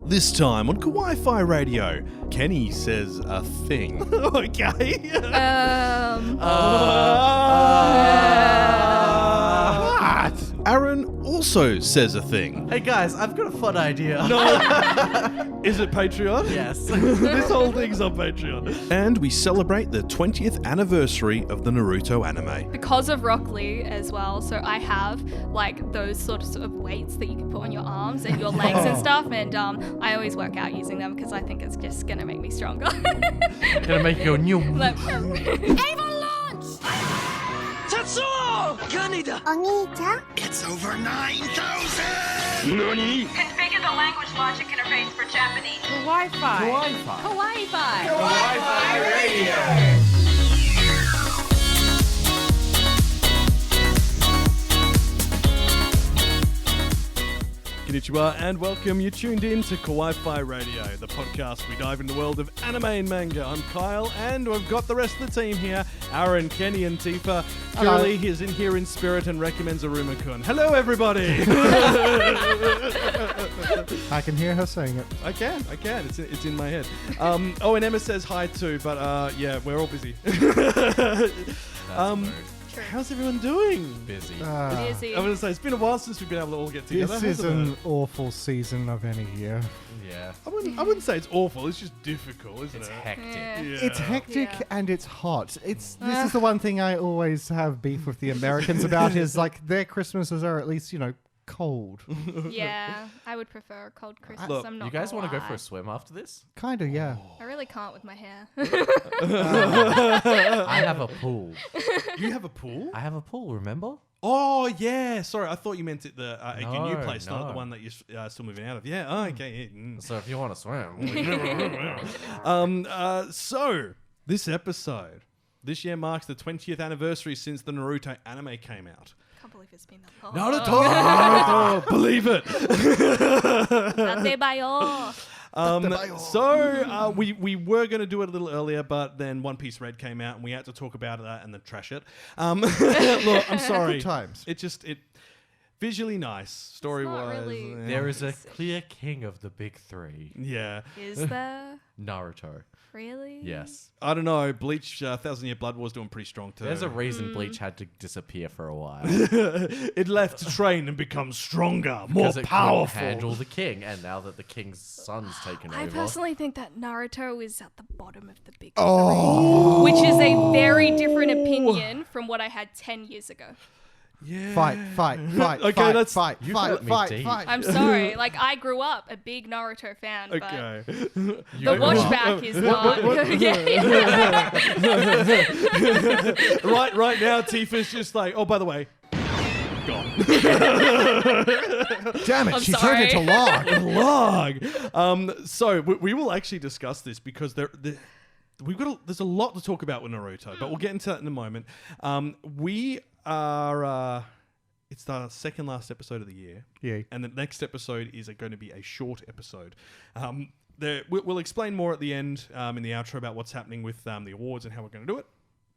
This time on Kawaii-Fi Radio, Kenny says a thing. Okay. What? Aaron also says a thing. Hey guys, I've got a fun idea. No. Is it Patreon? Yes. This whole thing's on Patreon. And we celebrate the 20th anniversary of the Naruto anime. Because of Rock Lee as well, so I have like those sorts of weights that you can put on your arms and your legs and stuff, and I always work out using them because I think it's just gonna make me stronger. Gonna make you go new. Like, Ava launch! Tatsuo! Kaneda! Oni-chan? It's over 9,000! Nani? Configure the language logic interface for Japanese. Kawaii-Fi. Kawaii-Fi. Kawaii-Fi Radio! Konnichiwa and welcome. You're tuned in to Kawaii-Fi Radio, the podcast we dive into the world of anime and manga. I'm Kyle, and we've got the rest of the team here. Aaron, Kenny, and Tifa. Curly is in here in spirit and recommends Aruma-kun. Hello, everybody! I can hear her saying it. I can. It's in my head. Oh, and Emma says hi too, but yeah, we're all busy. How's everyone doing? Busy. Busy. I'm going to say, it's been a while since we've been able to all get together. This is an awful season of any year. Yeah. I wouldn't say it's awful. It's just difficult, isn't It's it? hectic. Yeah. Yeah. It's hectic Yeah. and it's hot. This is the one thing I always have beef with the Americans about is like their Christmases are at least, cold. Yeah, I would prefer a cold Christmas. Look, I'm not You guys want to go for a swim after this? Kind of, yeah. I really can't with my hair. I have a pool. You have a pool? I have a pool, remember? Oh, yeah. Sorry, I thought you meant at your new No, place, not no. the one that you're still moving out of. Yeah, oh, okay. Yeah. So if you want to swim. So, this episode, this year marks the 20th anniversary since the Naruto anime came out. I can't believe it's been that long. Naruto! Believe it! Adebayo. So we were going to do it a little earlier, but then One Piece Red came out, and we had to talk about that and then trash it. Look, I'm sorry. Good times. It visually nice, story wise. really- There is a clear king of the big three. Yeah, Is there? Naruto. Really? Yes. I don't know. Bleach, Thousand Year Blood War's doing pretty strong too. There's a reason Bleach had to disappear for a while. It left to train and become stronger, more Because it couldn't powerful. handle the king. And now that the king's son's taken I over. personally think that Naruto is at the bottom of the big three, which is a very different opinion from what I had 10 years ago. Yeah. Fight. Okay, fight, that's- fight, you fight, got me fight, deep. fight. I'm sorry. Like, I grew up a big Naruto fan, but Okay. the watchback is not. right now, Tifa's just like, oh, by the way, gone. Damn it, I'm she sorry. turned into log. Log. So we will actually discuss this because there's a lot to talk about with Naruto, but we'll get into that in a moment. We are. It's the second last episode of the year. Yeah. And the next episode is going to be a short episode. We'll explain more at the end in the outro about what's happening with the awards and how we're going to do it.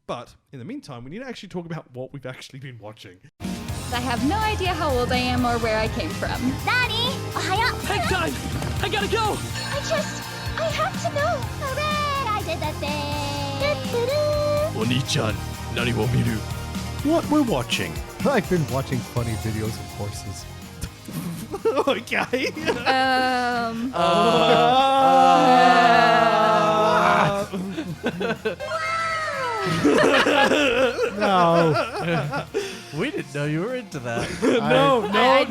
But in the meantime, we need to actually talk about what we've actually been watching. I have no idea how old I am or where I came from. Nani? Ohio? Hang time! I gotta go! I have to know. Hooray! I did the thing. Oni-chan, nani wo miru? What we're watching. I've been watching funny videos of horses. Okay. No. We didn't know you were into that.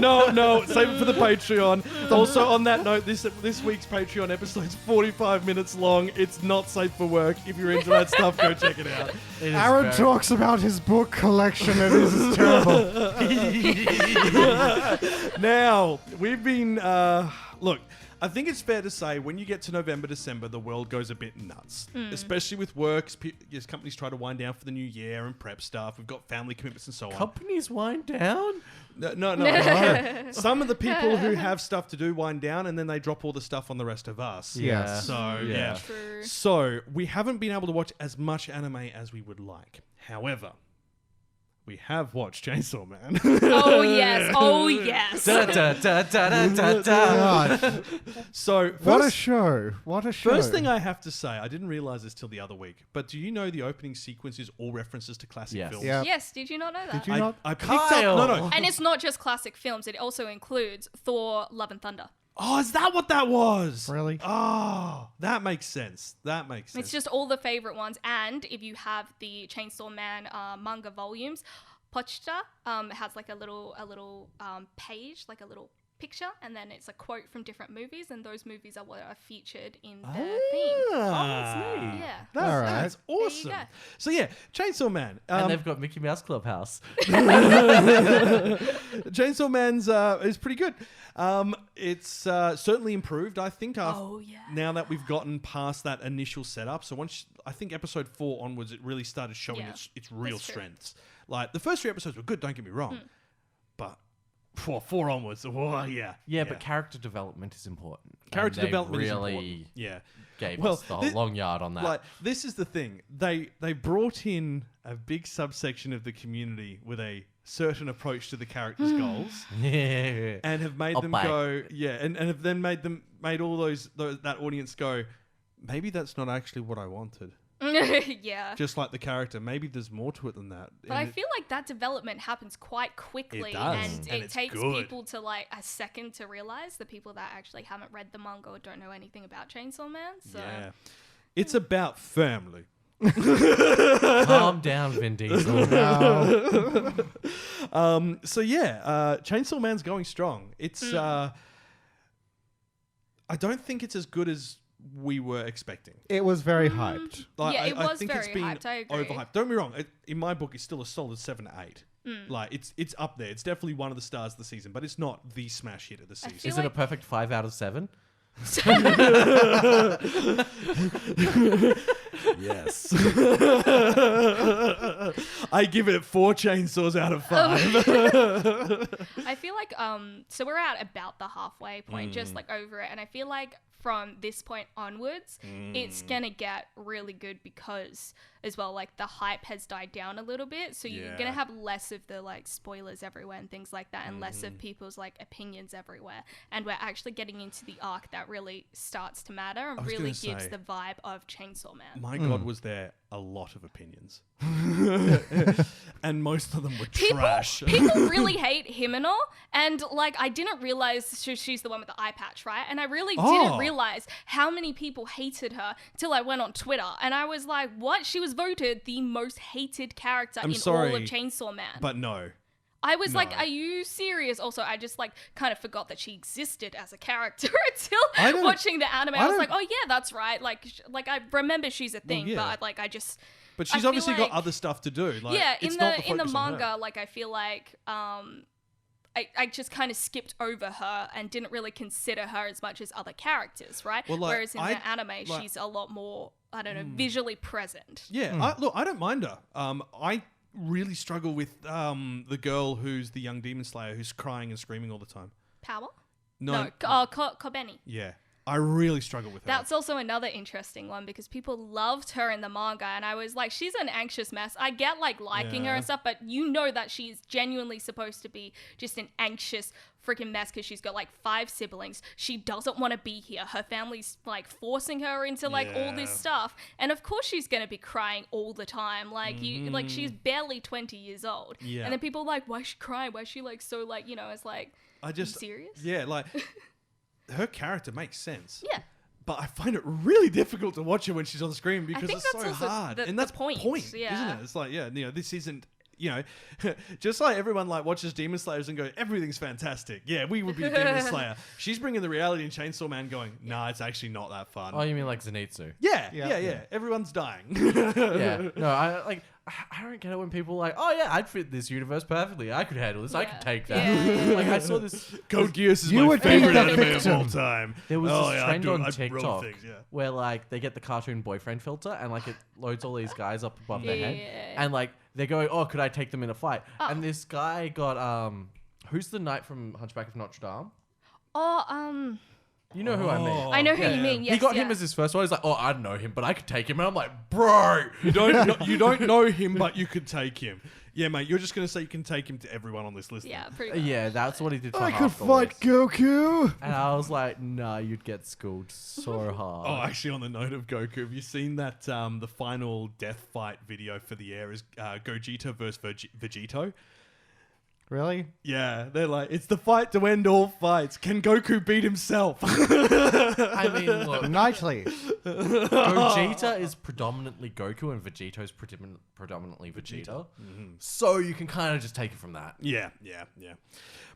No. Save it for the Patreon. Also, on that note, this week's Patreon episode's 45 minutes long. It's not safe for work. If you're into that stuff, go check it out. It is Aaron very- talks about his book collection and this is terrible. Now, we've been... look, I think it's fair to say when you get to November, December, the world goes a bit nuts. Especially with work. Yes, companies try to wind down for the new year and prep stuff. We've got family commitments and so on. Companies wind down? No. Some of the people who have stuff to do wind down and then they drop all the stuff on the rest of us. Yes. So, Yeah. yeah. True. So, we haven't been able to watch as much anime as we would like. However, we have watched Chainsaw Man. Oh yes. Oh yes. Da, da, da, da, da, da, da. God, So what a show! What a show! First thing I have to say, I didn't realize this till the other week, but do you know the opening sequence is all references to classic Yes. films? Yeah. Yes. Did you not know that? Did you not? I picked Kyle! up. No. And it's not just classic films. It also includes Thor: Love and Thunder. Oh, is that what that was? Really? Oh, that makes sense. That makes sense. It's just all the favorite ones. And if you have the Chainsaw Man manga volumes, Pochita has like a little page, like a little picture, and then it's a quote from different movies, and those movies are what are featured in the theme. Ah, Yeah. All right. That's There you awesome. go. So yeah, Chainsaw Man. And they've got Mickey Mouse Clubhouse. Chainsaw Man's is pretty good. It's certainly improved, I think. Oh, yeah. Now that we've gotten past that initial setup, so once I think episode 4 onwards, it really started showing Yeah, its real that's true. strengths. Like the first 3 episodes were good. Don't get me wrong, but 4 onwards, Yeah, but character development is important. Character And they development is really important. Yeah. gave Well, us the thi- long yard on that. Like this is the thing. They brought in a big subsection of the community with a certain approach to the characters' goals. yeah. And have made them Bye. go, and have then made all that audience go, maybe that's not actually what I wanted. Yeah. Just like the character, maybe there's more to it than that. But I feel like that development happens quite quickly, It does, and and it it's takes good. people to like a second to realize, the people that actually haven't read the manga or don't know anything about Chainsaw Man. So Yeah, it's about family. Calm down, Vin Diesel. So yeah, Chainsaw Man's going strong. It's I don't think it's as good as we were expecting. It was very hyped. Like, Yeah, it I was think it's very been hyped, I agree. overhyped. Don't get me wrong. In my book, it's still a solid 7 to 8. Like it's up there. It's definitely one of the stars of the season, but it's not the smash hit of the season. feel Is it a like- perfect 5 out of 7? Yes. I give it 4 chainsaws out of 5. I feel like so we're at about the halfway point, just like over it, and I feel like from this point onwards, it's gonna get really good because as well, like the hype has died down a little bit, so you're Yeah. gonna have less of the like spoilers everywhere and things like that, and less of people's like opinions everywhere, and we're actually getting into the arc that really starts to matter and was really gonna gives say- the vibe of Chainsaw Man. My God, was there a lot of opinions. And most of them were trash. People really hate Himeno, and like I didn't realize she's the one with the eye patch, right? And I really didn't realize how many people hated her till I went on Twitter, and I was like, "What? She was voted the most hated character in sorry, all of Chainsaw Man." But no. I was like, no. "Are you serious?" Also, I just like kind of forgot that she existed as a character I until don't- watching the anime. I I was don't- like, "Oh yeah, that's right." Like I remember she's a thing, yeah. but like I just. But I she's feel obviously got like- other stuff to do. Like, yeah, it's in not the focus on her. manga, like I feel like I just kind of skipped over her and didn't really consider her as much as other characters, right? Well, like, Whereas in the anime, like- she's a lot more, I don't know, visually present. Yeah, I don't mind her. I really struggle with the girl who's the young demon slayer who's crying and screaming all the time. Power? No. Kobeni. Yeah, I really struggle with her. That's also another interesting one because people loved her in the manga, and I was like, she's an anxious mess. I get like liking her Yeah. and stuff, but you know that she's genuinely supposed to be just an anxious freaking mess because she's got like 5 siblings. She doesn't want to be here. Her family's like forcing her into like all this Yeah. stuff, and of course she's gonna be crying all the time. Like you, like she's barely 20 years old, Yeah. and then people are like, why is she crying? Why is she like so like it's like, I just you serious? Yeah, like her character makes sense. Yeah. But I find it really difficult to watch her when she's on screen because think it's that's so also hard. the And that's point, yeah. isn't it? It's like, this isn't, just like everyone like watches Demon Slayers and go, everything's fantastic. Yeah, we would be Demon Slayer. She's bringing the reality in Chainsaw Man going, nah, it's actually not that fun. Oh, you mean like Zenitsu? Yeah. Everyone's dying. Yeah. No, I don't get it when people are like, oh yeah, I'd fit this universe perfectly. I could handle this. I could take that. Yeah. Like I saw this. Code Geass is You my would be favorite the anime of victim. all time. There was Oh, this yeah, trend on I wrote TikTok things, yeah. where like they get the cartoon boyfriend filter and like it loads all these guys up above their head, Yeah. and like they're going, oh, could I take them in a fight? And this guy got who's the knight from Hunchback of Notre Dame? Oh, You know who I mean. I know who you mean. Yes, he got him yeah. as his first one. He's like, oh, I don't know him, but I could take him. And I'm like, bro. You don't know him, but you could take him. Yeah, mate, you're just going to say you can take him to everyone on this list. Yeah, then. pretty much. Yeah, that's what he did for I half could the fight list. Goku. And I was like, no, you'd get schooled so hard. Oh, actually, on the note of Goku, have you seen that the final death fight video for the air is Gogeta versus Vegito? Really? Yeah, they're like, it's the fight to end all fights. Can Goku beat himself? I mean, look, Nicely. Gogeta is predominantly Goku and Vegeto's predominantly Vegeta. So you can kind of just take it from that. Yeah.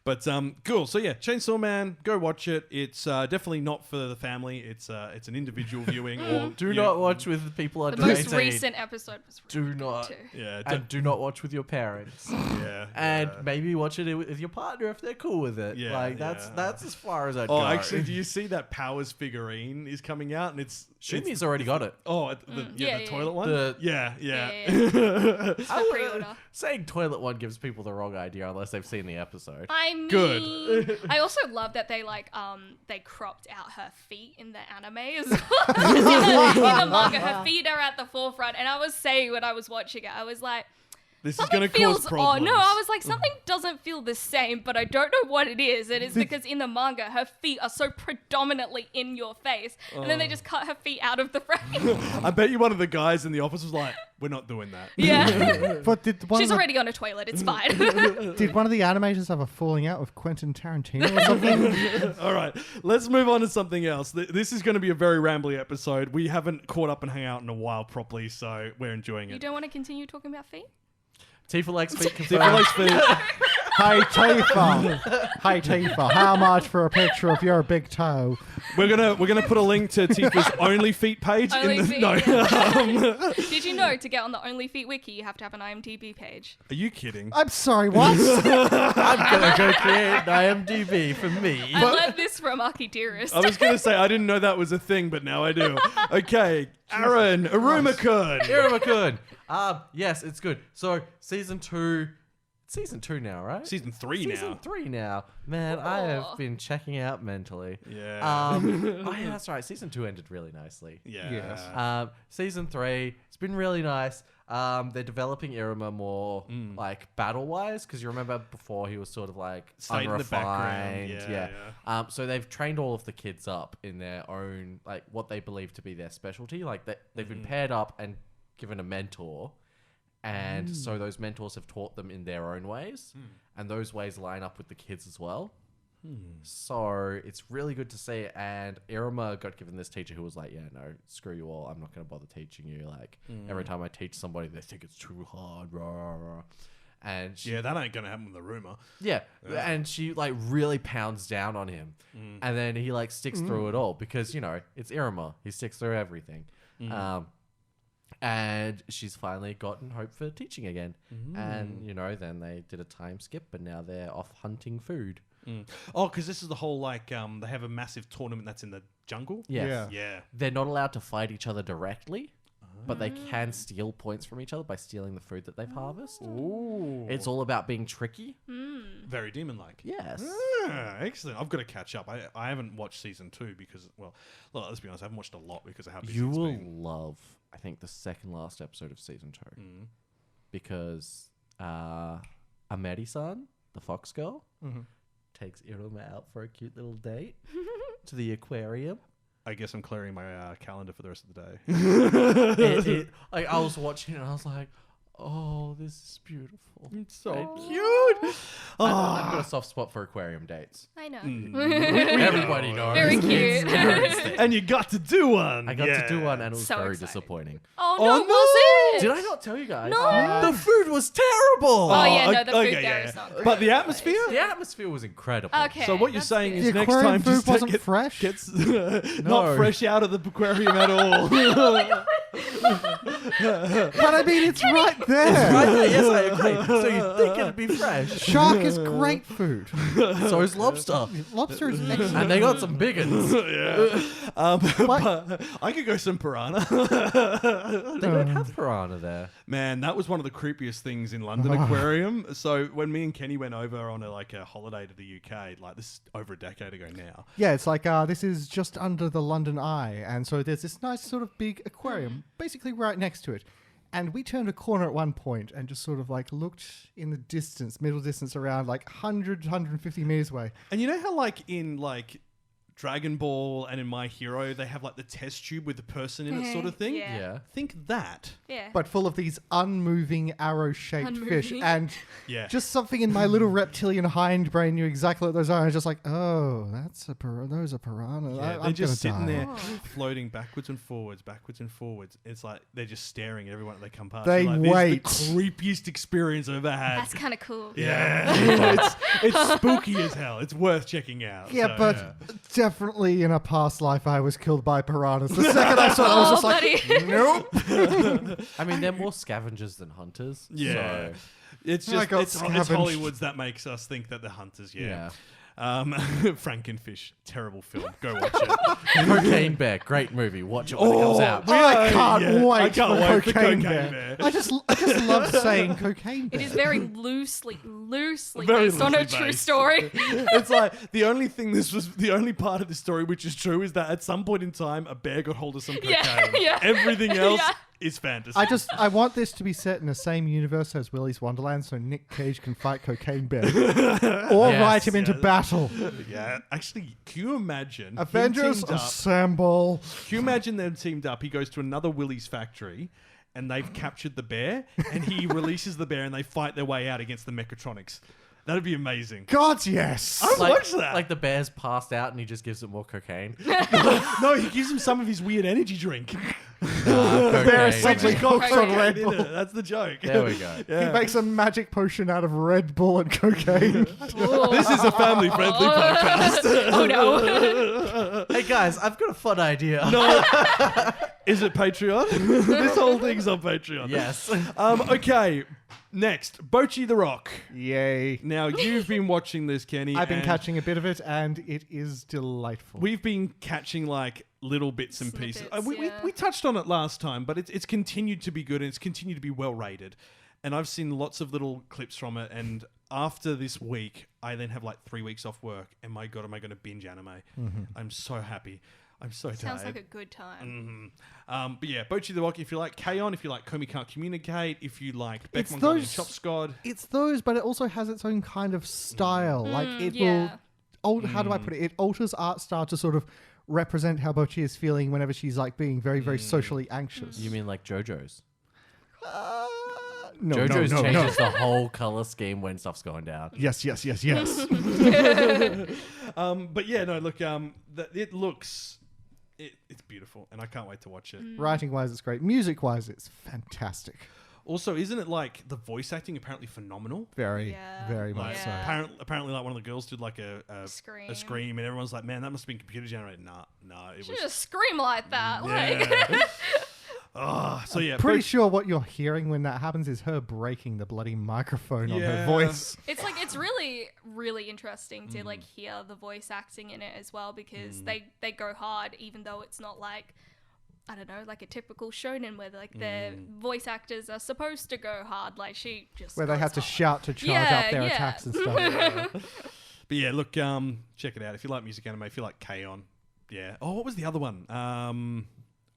But cool. So yeah, Chainsaw Man, go watch it. It's definitely not for the family. It's an individual viewing. Or Do not watch with people The under most 18. recent episode was Do really good not. too. Yeah, And do not watch with your parents. yeah. And maybe watch it with your partner if they're cool with it. Yeah, Like that's as far as I'd Oh, go. actually, do you see that Powers figurine is coming out and it's Shumi's already got it. oh the Yeah. toilet one. The- yeah. It's for pre-order. Saying toilet one gives people the wrong idea unless they've seen the episode. I mean, Good. I also love that they they cropped out her feet in the anime as well. in the manga, her feet are at the forefront. And I was saying when I was watching it, I was like, This is something going to feels cause problems. No, I was like, something doesn't feel the same, but I don't know what it is. And it's because in the manga, her feet are so predominantly in your face, and then they just cut her feet out of the frame. I bet you one of the guys in the office was like, "We're not doing that." Yeah, But did one, she's of the, already on a toilet. It's fine. did one of the animators have a falling out with Quentin Tarantino or something? All right, let's move on to something else. This is going to be a very rambly episode. We haven't caught up and hung out in a while properly, so we're enjoying it. You don't want to continue talking about feet? Tifa likes feet confirmed. Tifa likes feet. Hey Tifa, how much for a picture of your big toe? We're gonna put a link to Tifa's Only Feet page Only in the Feet, no. yeah. Did you know to get on the Only Feet wiki, you have to have an IMDb page? Are you kidding? I'm sorry, what? I'm gonna go create an IMDb for me. I learned this from Aki Dearest. I was gonna say I didn't know that was a thing, but now I do. Okay, Aaron, Aruma-kun. Iruma-kun. Yes, it's good. So season two now, right? Season 3 Season now. 3 now. Man, I Oh. have been checking out mentally. Yeah. Oh yeah, that's right. Season 2 ended really nicely. Yeah. Yes. Season 3, it's been really nice. They're developing Iruma more like battle wise, because you remember before he was sort of like Stayed in the background. unrefined. Yeah. So they've trained all of the kids up in their own like what they believe to be their specialty. Like they've been paired up and given a mentor. And so those mentors have taught them in their own ways, and those ways line up with the kids as well. So it's really good to see. And Iruma got given this teacher who was like, yeah, no, screw you all. I'm not going to bother teaching you. Like every time I teach somebody, they think it's too hard. Rah, rah, rah. And she, Yeah, that ain't gonna happen with the rumor. yeah, and she like really pounds down on him, and then he like sticks through it all because you know it's Iruma. He sticks through everything. And she's finally gotten hope for teaching again. And, you know, then they did a time skip, and now they're off hunting food. Oh, because this is the whole like they have a massive tournament that's in the jungle. Yes. Yeah. Yeah. They're not allowed to fight each other directly, but they can steal points from each other by stealing the food that they've harvested. Ooh. It's all about being tricky. Very demon-like. Yes. Ah, excellent. I've got to catch up. I haven't watched season 2 because, well, let's be honest, I haven't watched a lot because of how busy You it's will been. love, I think, the second last episode of season 2. Because Ameri-san, the fox girl, takes Iruma out for a cute little date to the aquarium. I guess I'm clearing my calendar for the rest of the day. Like, I was watching it and I was like, oh, this is beautiful. It's so cute. I've got a soft spot for aquarium dates. I know. Everybody knows. Very cute. And you got to do one. I got to do one and it was So very exciting. disappointing. Oh, no, was it? Did I not tell you guys? No. The food was terrible. Oh, yeah, no, the food okay, there yeah. is not But the great. atmosphere? The atmosphere was incredible. Okay. So what you're that's saying good. is The next aquarium time food just wasn't fresh? gets No. not fresh out of the aquarium at all. But I mean, it's right there. Right there, yes, I agree. So you think it'd be fresh. Shark is great food. So is lobster. Lobster is excellent. And they got some big ones. But I could go some piranha. They don't have piranha there. Man, that was one of the creepiest things in London Aquarium. So when me and Kenny went over on a holiday to the UK, like this is over a decade ago now. Yeah, it's like this is just under the London Eye, and so there's this nice sort of big aquarium, basically right next to it. And we turned a corner at one point and just sort of like looked in the distance, middle distance around like 150 meters away. And you know how like in like Dragon Ball and in My Hero, they have like the test tube with the person in it sort of thing? Yeah. Think that. Yeah. But full of these unmoving arrow-shaped fish. Unmoving. And just something in my little reptilian hindbrain knew exactly what those are. I was just like, oh, those are piranhas. Yeah, I'm they're just gonna sitting die. there floating backwards and forwards. It's like they're just staring at everyone that they come past. They You're like, wait. This is the creepiest experience I've ever had. That's kind of cool. Yeah. it's spooky as hell. It's worth checking out. Yeah, So, but definitely in a past life, I was killed by piranhas. The second I saw it, I was just like, nope. I mean, they're more scavengers than hunters. Yeah. So, It's I just got it's scavenged. Hollywood's that makes us think that they're hunters. Yeah. Frankenfish, terrible film. Go watch it. Cocaine Bear, great movie. Watch it when it comes out. I can't yeah. wait I can't for wait for Cocaine Cocaine Bear. Bear. I just love saying Cocaine Bear. It is very loosely Very based on a loosely true based. story. It's like the only part of the story which is true is that at some point in time a bear got hold of some cocaine. Yeah. Everything else Yeah. is fantasy. I want this to be set in the same universe as Willy's Wonderland, so Nick Cage can fight Cocaine Bear or Yes. ride him into battle. yeah. Actually, can you imagine him Avengers teamed up? assemble. Can you imagine them teamed up? He goes to another Willy's factory and they've captured the bear and he releases the bear and they fight their way out against the mechatronics. That'd be amazing. God, yes. I would watch that. Like the bear's passed out and he just gives it more cocaine. No, he gives him some of his weird energy drink. The bear is Cocaine. suddenly hooked on Red in Bull. it. That's the joke. There we go. Yeah. He makes a magic potion out of Red Bull and cocaine. This is a family-friendly podcast. Oh no. Hey guys, I've got a fun idea. No. Is it Patreon? This whole thing's on Patreon. Yes. Okay. Next, Bochi the Rock. Yay. Now, you've been watching this, Kenny. I've been and catching a bit of it, and it is delightful. We've been catching like little bits and pieces. Snippets, We touched on it last time, but it's continued to be good and it's continued to be well rated. And I've seen lots of little clips from it. And after this week, I then have like 3 weeks off work. And my God, am I going to binge anime? I'm so happy. I'm so Sounds tired. like a good time. But yeah, Bochi the Rock, if you like K-On!, if you like Communique, if you like Beck It's Mongolian those- Chop Squad. It's those, but it also has its own kind of style. Like it yeah. will. How do I put it? It alters art style to sort of represent how Bochi is feeling whenever she's like being very, very socially anxious. You mean like JoJo's? No, JoJo's no, no, changes no. the whole color scheme when stuff's going down. Yes, yes, yes, yes. But yeah, no, look, it looks... It's beautiful, and I can't wait to watch it. Writing wise, it's great. Music wise, it's fantastic. Also, isn't it like the voice acting apparently phenomenal? Very, Yeah. very much Yeah. so. Apparently, like one of the girls did like a Scream. scream, and everyone's like, "Man, that must have been computer generated." Nah, it Should was. just scream like that. Like, Yeah. So yeah, Pretty sure what you're hearing when that happens is her breaking the bloody microphone on her Yeah. voice. it's like it's really, really interesting to like hear the voice acting in it as well because they go hard even though it's not like, I don't know, like a typical shonen where like the voice actors are supposed to go hard. Like she just Where they goes have to hard. shout to charge Yeah, up their yeah. attacks and stuff. But yeah, look, check it out if you like music anime. If you like K-On!, yeah. Oh, what was the other one?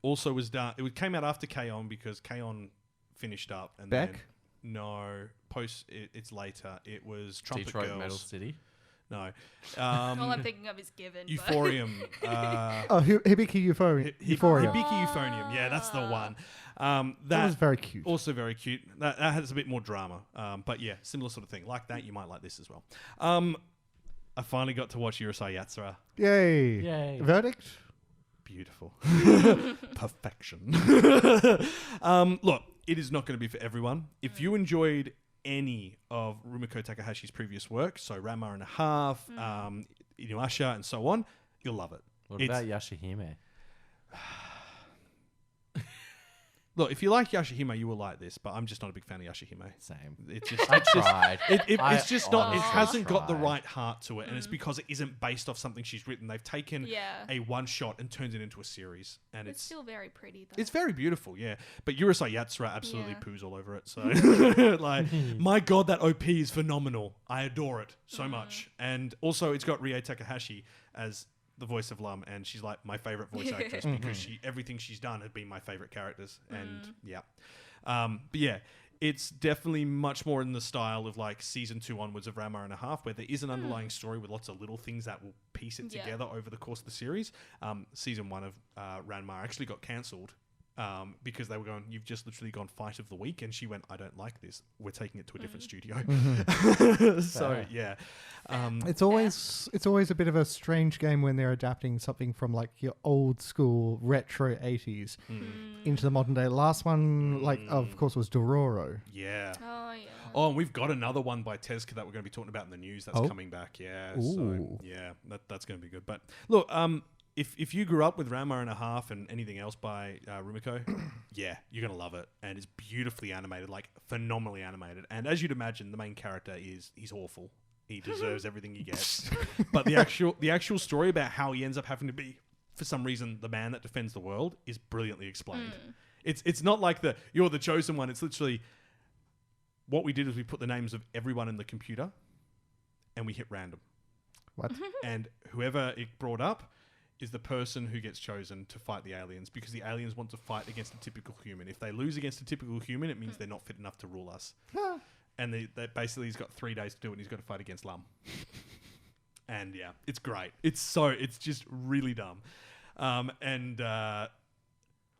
Also was done. It came out after K-On! Because K-On! Finished up and Beck? then no it's later. It was Trumpet Detroit Girls. Metal City. No, All I'm thinking of is Given. but- Euphorium. Oh, Hibiki Euphoria. Hibiki Euphonium. Yeah, that's the one. That was very cute. Also very cute. That has a bit more drama. But yeah, similar sort of thing. Like that, you might like this as well. I finally got to watch Urusei Yatsura. Yay. Yay. Verdict? Beautiful. Perfection. Look, it is not going to be for everyone. If you enjoyed any of Rumiko Takahashi's previous work, so Ranma and a Half, Inuyasha, and so on, you'll love it. What It's- about Yashahime? Look, if you like Yashahime, you will like this, but I'm just not a big fan of Yashahime. Same. It's just, I it's just, tried. it's just not. It honestly hasn't got the tried. right heart to it, and it's because it isn't based off something she's written. They've taken Yeah. a one shot and turned it into a series, and It's it's still very pretty though. it's very beautiful, yeah. But Urusei Yatsura absolutely Yeah. poos all over it. So, like, my God, that OP is phenomenal. I adore it so much, and also it's got Rie Takahashi as the voice of Lum, and she's like my favorite voice actress because everything she's done has been my favorite characters. And but yeah, it's definitely much more in the style of like season 2 onwards of Ranma and a Half, where there is an underlying story with lots of little things that will piece it together over the course of the series. Season 1 of Ranma actually got cancelled because they were going, you've just literally gone fight of the week, and she went, I don't like this, we're taking it to a different studio. So yeah, it's always a bit of a strange game when they're adapting something from like your old school retro 80s into the modern day. Last one, like of course, was Dororo. Yeah. Oh, and we've got another one by Tezuka that we're going to be talking about in the news that's coming back. Yeah. So yeah, that's going to be good. But look, if you grew up with Ranma and a Half and anything else by Rumiko, yeah, you're going to love it. And it's beautifully animated, like phenomenally animated. And as you'd imagine, the main character he's awful. He deserves everything he gets. But the actual story about how he ends up having to be, for some reason, the man that defends the world is brilliantly explained. It's not like you're the chosen one. It's literally what we did is we put the names of everyone in the computer and we hit random. What? And whoever it brought up is the person who gets chosen to fight the aliens, because the aliens want to fight against a typical human. If they lose against a typical human, it means they're not fit enough to rule us. And they basically he's got 3 days to do it, and he's got to fight against Lum. And yeah, it's great. It's just really dumb.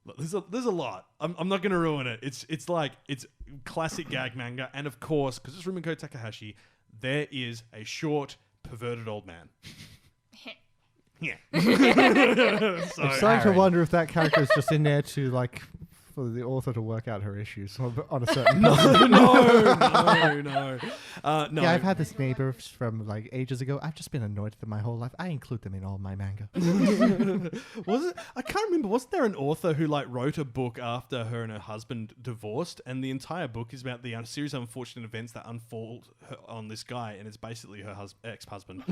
Look, there's a lot. I'm not going to ruin it. It's classic gag manga, and of course, because it's Rumiko Takahashi, there is a short, perverted old man. Yeah. I'm starting to wonder if that character is just in there to like for the author to work out her issues on a certain. No. Yeah, I've had this neighbor from like ages ago. I've just been annoyed with them my whole life. I include them in all my manga. Was it? I can't remember. Wasn't there an author who like wrote a book after her and her husband divorced, and the entire book is about the series of unfortunate events that unfold on this guy, and it's basically her ex-husband.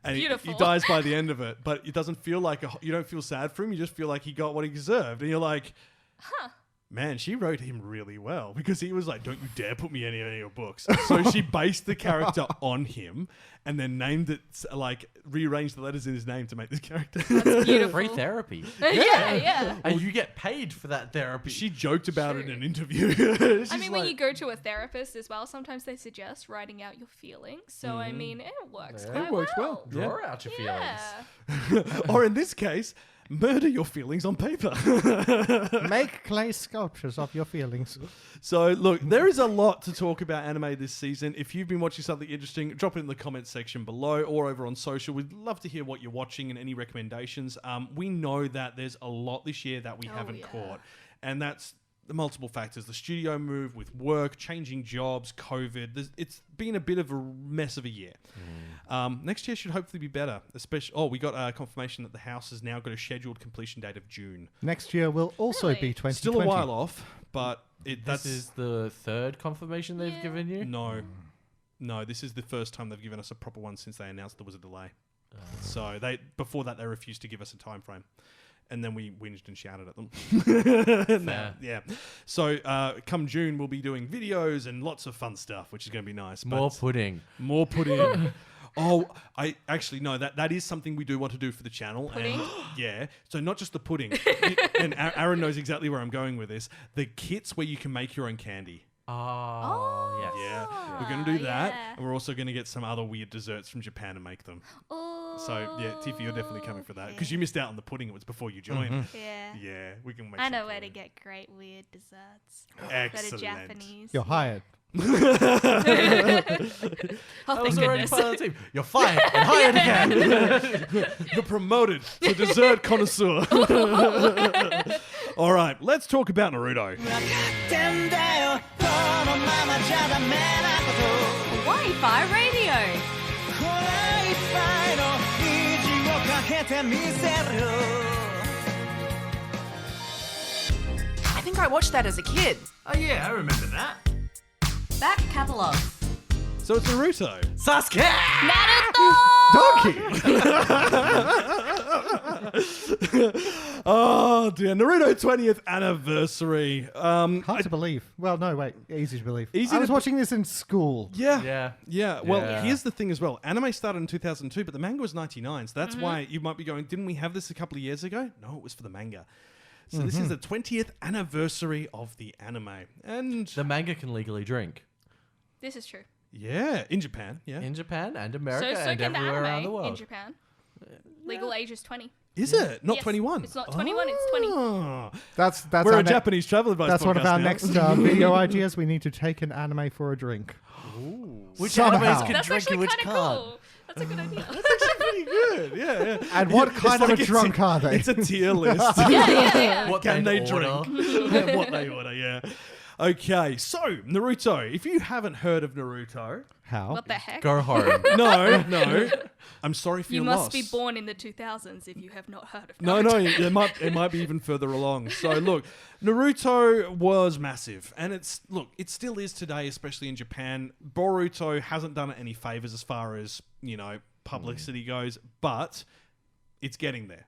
And he dies by the end of it, but it doesn't feel like you don't feel sad for him. You just feel like he got what he deserved, and you're like, man, she wrote him really well, because he was like, don't you dare put me in any of your books. So she based the character on him and then named it, like rearranged the letters in his name to make this character. That's beautiful. Free therapy. Yeah. And you get paid for that therapy. She joked about it in an interview. I mean, when you go to a therapist as well, sometimes they suggest writing out your feelings. So, I mean, it works quite well. Draw out your feelings. Or in this case, murder your feelings on paper. Make clay sculptures of your feelings. So, look, there is a lot to talk about anime this season. If you've been watching something interesting, drop it in the comments section below or over on social. We'd love to hear what you're watching and any recommendations. We know that there's a lot this year that we haven't caught. And that's the multiple factors. The studio move with work, changing jobs, COVID. It's been a bit of a mess of a year. Next year should hopefully be better. Especially, we got confirmation that The House has now got a scheduled completion date of June. Next year will also be 2020. Still a while off, but this is the third confirmation they've given you? No, this is the first time they've given us a proper one since they announced there was a delay. So before that they refused to give us a time frame. And then we whinged and shouted at them. Yeah. So come June, we'll be doing videos and lots of fun stuff, which is going to be nice. More pudding. I actually know that is something we do want to do for the channel. Pudding? And yeah. So not just the pudding. And Aaron knows exactly where I'm going with this. The kits where you can make your own candy. Oh, yes. Yeah. We're going to do that. And we're also going to get some other weird desserts from Japan and make them. So, yeah, Tifa, you're definitely coming for that. Because you missed out on the pudding. It was before you joined. Yeah, we can make I know where to get great weird desserts. Excellent. That are Japanese. You're hired. I was already part of the team. You're fired and hired again. You're promoted to dessert connoisseur. All right, let's talk about Naruto. Kawaii-Fi Radio. I think I watched that as a kid. Oh yeah, I remember that. Back Catalogue. So it's Naruto. Sasuke! Naruto! Donkey! Oh dear, Naruto 20th anniversary. Hard to believe. Well, no, wait. Easy to believe. I was watching this in school. Yeah. Well, Yeah. here's the thing as well. Anime started in 2002, but the manga was 99. So that's why you might be going, didn't we have this a couple of years ago? No, it was for the manga. So this is the 20th anniversary of the anime. And The manga can legally drink This is true. yeah, in Japan, in Japan and America So and can the everywhere around anime the world. in Japan. Legal age is 20. Is it? Not Yes. 21? It's not 21, it's 20. Oh. That's We're our a Japanese travel advice That's one of podcast our now. next video ideas. We need to take an anime for a drink. Which Somehow. animes can That's drink actually and which kind of can't? cool. That's a good idea. Pretty good, yeah. And what kind of a it's drunk are they? It's a tier list. What Can they they'd order. drink? What they order, yeah. Okay, so Naruto. If you haven't heard of Naruto, How? What the heck? Go home. no. I'm sorry for You your must loss. be born in the 2000s if you have not heard of No, Naruto. it might be even further along. So look, Naruto was massive, and it still is today, especially in Japan. Boruto hasn't done it any favors as far as publicity goes, but it's getting there.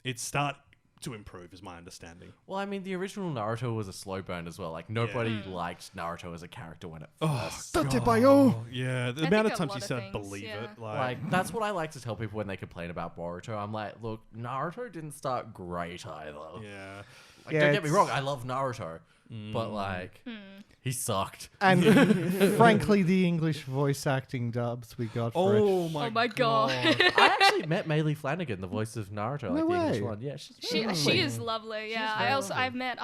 It's start to improve, is my understanding. Well, I mean, the original Naruto was a slow burn as well. Like, nobody liked Naruto as a character when it first. Yeah, the I amount of think a times lot you of said things, believe yeah. it. Like, that's what I like to tell people when they complain about Boruto. I'm like, look, Naruto didn't start great either. yeah. Like, Yeah, don't get me it's- wrong, I love Naruto. But, like, he sucked. And frankly, the English voice acting dubs we got for it. Oh my God. I actually met Maylee Flanagan, the voice of Naruto, like No the English way. one. Yeah, she's She, very she lovely. is lovely, yeah. very I've met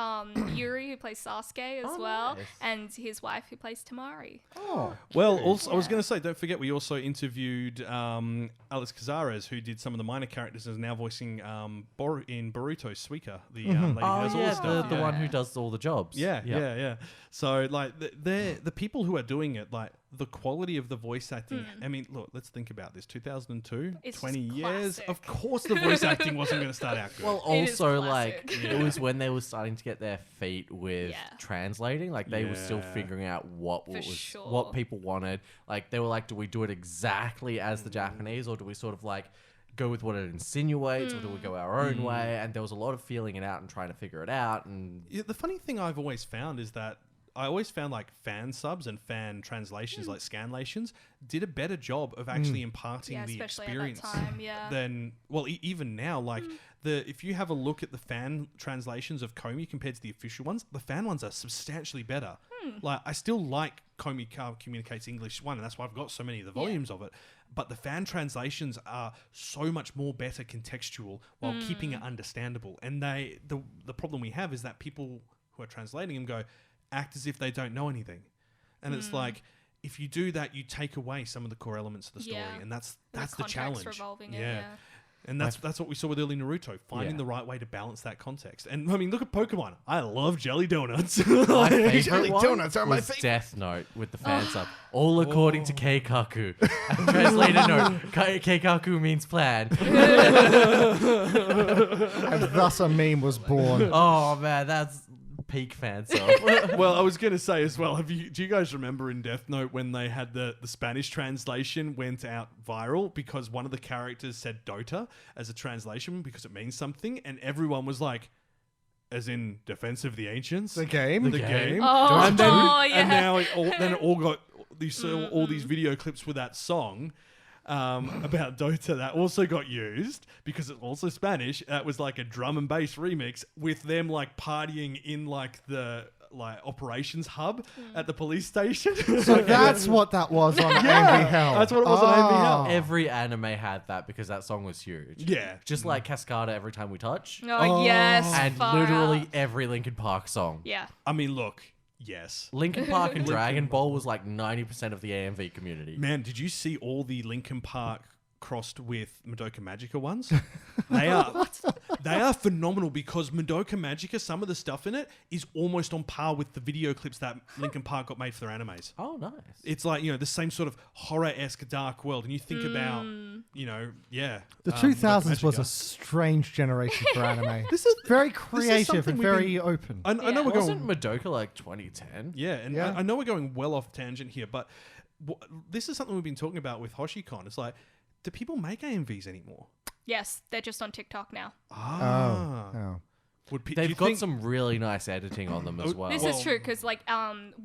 Yuri, who plays Sasuke as Oh, well, nice. and his wife, who plays Tamari. Oh. Well, also, I was going to say, don't forget, we also interviewed Alex Cazares, who did some of the minor characters and is now voicing in Boruto Suika, the lady who Oh, does all the yeah, stuff. the one who does all the jobs. Yeah. So, like, the people who are doing it, like, the quality of the voice acting. I mean, look, let's think about this. 2002, It's 20 just years. classic. Of course, the voice acting wasn't going to start out good. Well, It is also, classic. like, it was when they were starting to get their feet with Yeah. translating. Like, they were still Yeah. figuring out what sure. what people wanted. Like, they were like, do we do it exactly as the Japanese, or do we sort of, like, go with what it insinuates, or do we go our own way? And there was a lot of feeling it out and trying to figure it out. And Yeah, the funny thing I've always found is that I always found like fan subs and fan translations, like scanlations, did a better job of actually imparting Yeah, the especially experience at that time, yeah. than even now. Like if you have a look at the fan translations of Komi compared to the official ones, the fan ones are substantially better. Like I still like Komi Communicates English 1, and that's why I've got so many of the volumes of it. But the fan translations are so much more better contextual while keeping it understandable. And the problem we have is that people who are translating them act as if they don't know anything. And it's like, if you do that, you take away some of the core elements of the story. Yeah. And that's the context challenge. revolving it, yeah. And that's what we saw with early Naruto, finding Yeah. the right way to balance that context. And I mean, look at Pokemon. I love jelly donuts. my favorite Jelly one donuts are my was favorite. Death Note with the fan sub. All according to Keikaku. Translator note, Keikaku means plan. And thus a meme was born. Oh, man, that's peak fan sub. Well, I was going to say as well, do you guys remember in Death Note when they had the Spanish translation went out viral because one of the characters said Dota as a translation because it means something, and everyone was like, as in Defense of the Ancients? The game? The game. Oh, and then, yeah. and now it all got, you saw all these video clips with that song. About Dota that also got used because it's also Spanish. That was like a drum and bass remix with them like partying in like the operations hub at the police station. So that's what that was on Angry Hell. That's what it was on Angry Hell. Every anime had that because that song was huge. Yeah. Just like Cascada Every Time We Touch. Oh, yes. And far literally out. every Linkin Park song. Yeah. I mean, look, yes. Linkin Park and Dragon Ball was like 90% of the AMV community. Man, did you see all the Linkin Park crossed with Madoka Magica ones? They are phenomenal because Madoka Magica, some of the stuff in it is almost on par with the video clips that Linkin Park got made for their animes. Oh, nice. It's like, the same sort of horror-esque dark world. And you think about, The 2000s was Magica. a strange generation for anime. This is Very creative something and we've very open. I know we're Wasn't going... Madoka like 2010? Yeah, and Yeah. I know we're going well off tangent here, but this is something we've been talking about with Hoshicon. It's like, do people make AMVs anymore? Yes, they're just on TikTok now. Oh. They've got some really nice editing on them as well. This is true because like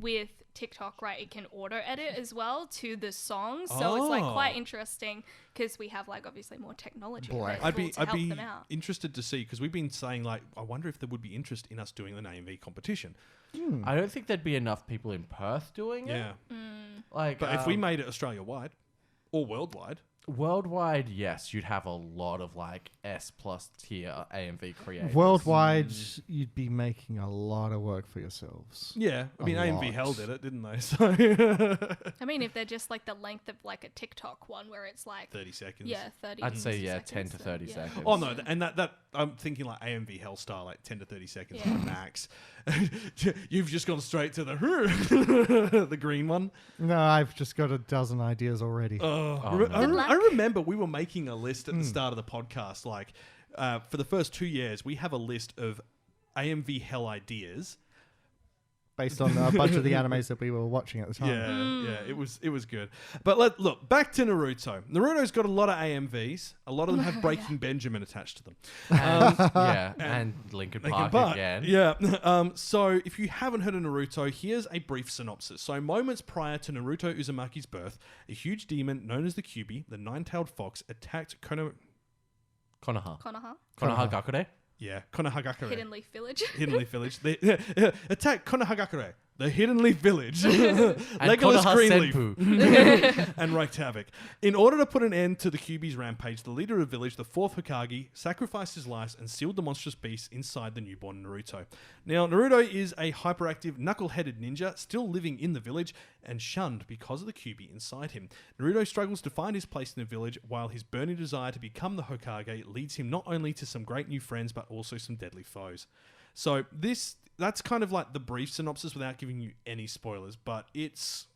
with TikTok, right, it can auto edit as well to the songs, so it's like quite interesting because we have like obviously more technology. I'd be them out. interested to see, because we've been saying like, I wonder if there would be interest in us doing an AMV competition. I don't think there'd be enough people in Perth doing it. Yeah. Like, But if we made it Australia wide or worldwide. Worldwide, yes, you'd have a lot of like S+ tier AMV creators. Worldwide, you'd be making a lot of work for yourselves. Yeah, I mean, AMV lot. Hell did it, didn't they? So I mean, if they're just like the length of like a TikTok one where it's like 30 seconds. Yeah, 30. I'd say seconds, 10 to 30 seconds. Oh no, and that I'm thinking like AMV Hell style, like 10 to 30 seconds max. You've just gone straight to the the green one. No, I've just got a dozen ideas already. I remember we were making a list at the start of the podcast. Like for the first 2 years, we have a list of AMV Hell ideas. Based on a bunch of the animes that we were watching at the time. Yeah, it was good. But look, back to Naruto. Naruto's got a lot of AMVs. A lot of them have Breaking Benjamin attached to them. And Linkin Park again. Yeah. So if you haven't heard of Naruto, here's a brief synopsis. So moments prior to Naruto Uzumaki's birth, a huge demon known as the Kyuubi, the nine-tailed fox, attacked Konoha Konoha. Gakure. Yeah, Konohagakure. Hidden Leaf Village. Hidden Leaf Village. They attack Konohagakure, the Hidden Leaf Village. Legolas Konoha Greenleaf. And wreaked havoc. In order to put an end to the Kyuubi's rampage, the leader of the village, the fourth Hokage, sacrificed his life and sealed the monstrous beast inside the newborn Naruto. Now, Naruto is a hyperactive, knuckle-headed ninja still living in the village and shunned because of the Kyuubi inside him. Naruto struggles to find his place in the village, while his burning desire to become the Hokage leads him not only to some great new friends, but also some deadly foes. So that's kind of like the brief synopsis without giving you any spoilers, but it's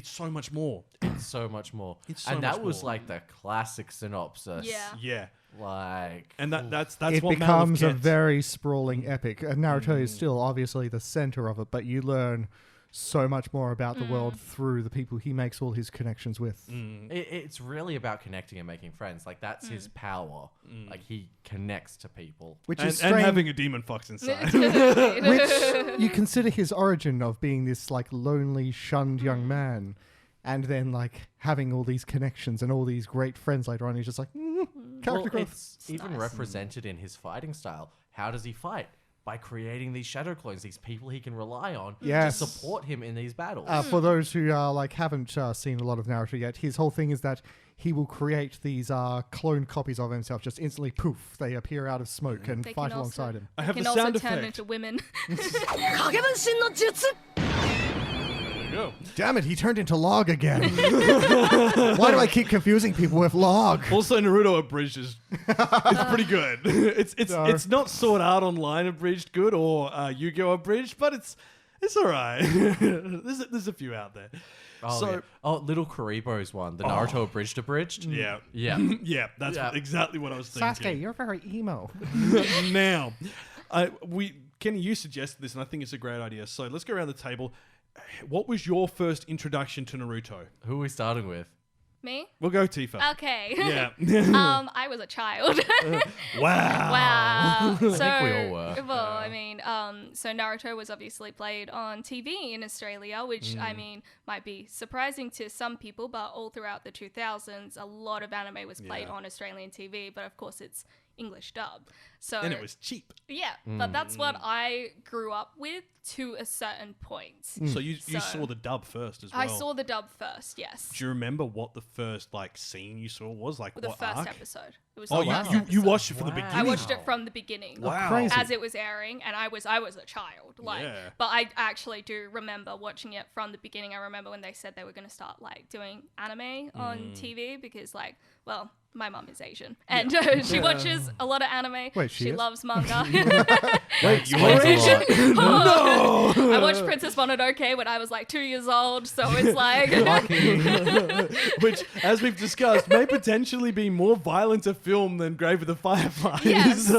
so much more. It's so much more. And that was like the classic synopsis. Yeah. Like, and that's it what becomes a gets. very sprawling epic. Naruto is still obviously the center of it, but you learn so much more about the world through the people he makes all his connections with. It's really about connecting and making friends. Like, that's his power. Like, he connects to people. Which and is strange, having a demon fox inside. which you consider his origin of being this like lonely, shunned young man, and then like having all these connections and all these great friends later on. He's just like character growth. It's even represented in his fighting style. How does he fight? By creating these shadow clones, these people he can rely on to support him in these battles. For those who haven't seen a lot of Naruto yet, his whole thing is that he will create these clone copies of himself. Just instantly, poof, they appear out of smoke and They fight can also- alongside him. I have Can the also sound turn effect. into women. There you go. Damn it, he turned into Log again. Why do I keep confusing people with Log? Also, Naruto abridged is pretty good. It's not Sword Art Online abridged good or Yu-Gi-Oh abridged, but it's all right. there's a few out there. Little Karibo's one, the Naruto abridged. Yeah. Yeah. That's exactly what I was thinking. Sasuke, you're very emo. Now, Kenny, you suggested this, and I think it's a great idea. So let's go around the table. What was your first introduction to Naruto? Who are we starting with? Me? We'll go Tifa. Okay. Yeah. I was a child. Wow. Wow. So, I think we all were. Well, I mean, so Naruto was obviously played on TV in Australia, which I mean might be surprising to some people, but all throughout the 2000s, a lot of anime was played on Australian TV. But of course, it's English dub. So And it was cheap. yeah, but that's what I grew up with to a certain point. So you saw the dub first as well. I saw the dub first, yes. Do you remember what the first scene you saw was? Like The what first arc? episode. It was Oh, the first you episode. watched it from the beginning. I watched it from the beginning. Wow. Crazy. As it was airing, and I was a child, but I actually do remember watching it from the beginning. I remember when they said they were going to start like doing anime on TV because my mum is Asian and she watches a lot of anime. Wait, she is? loves manga. Wait, you Explains were a Asian? lot. No. I watched Princess Mononoke when I was like 2 years old, so it's like Which, as we've discussed, may potentially be more violent a film than Grave of the Fireflies. yes.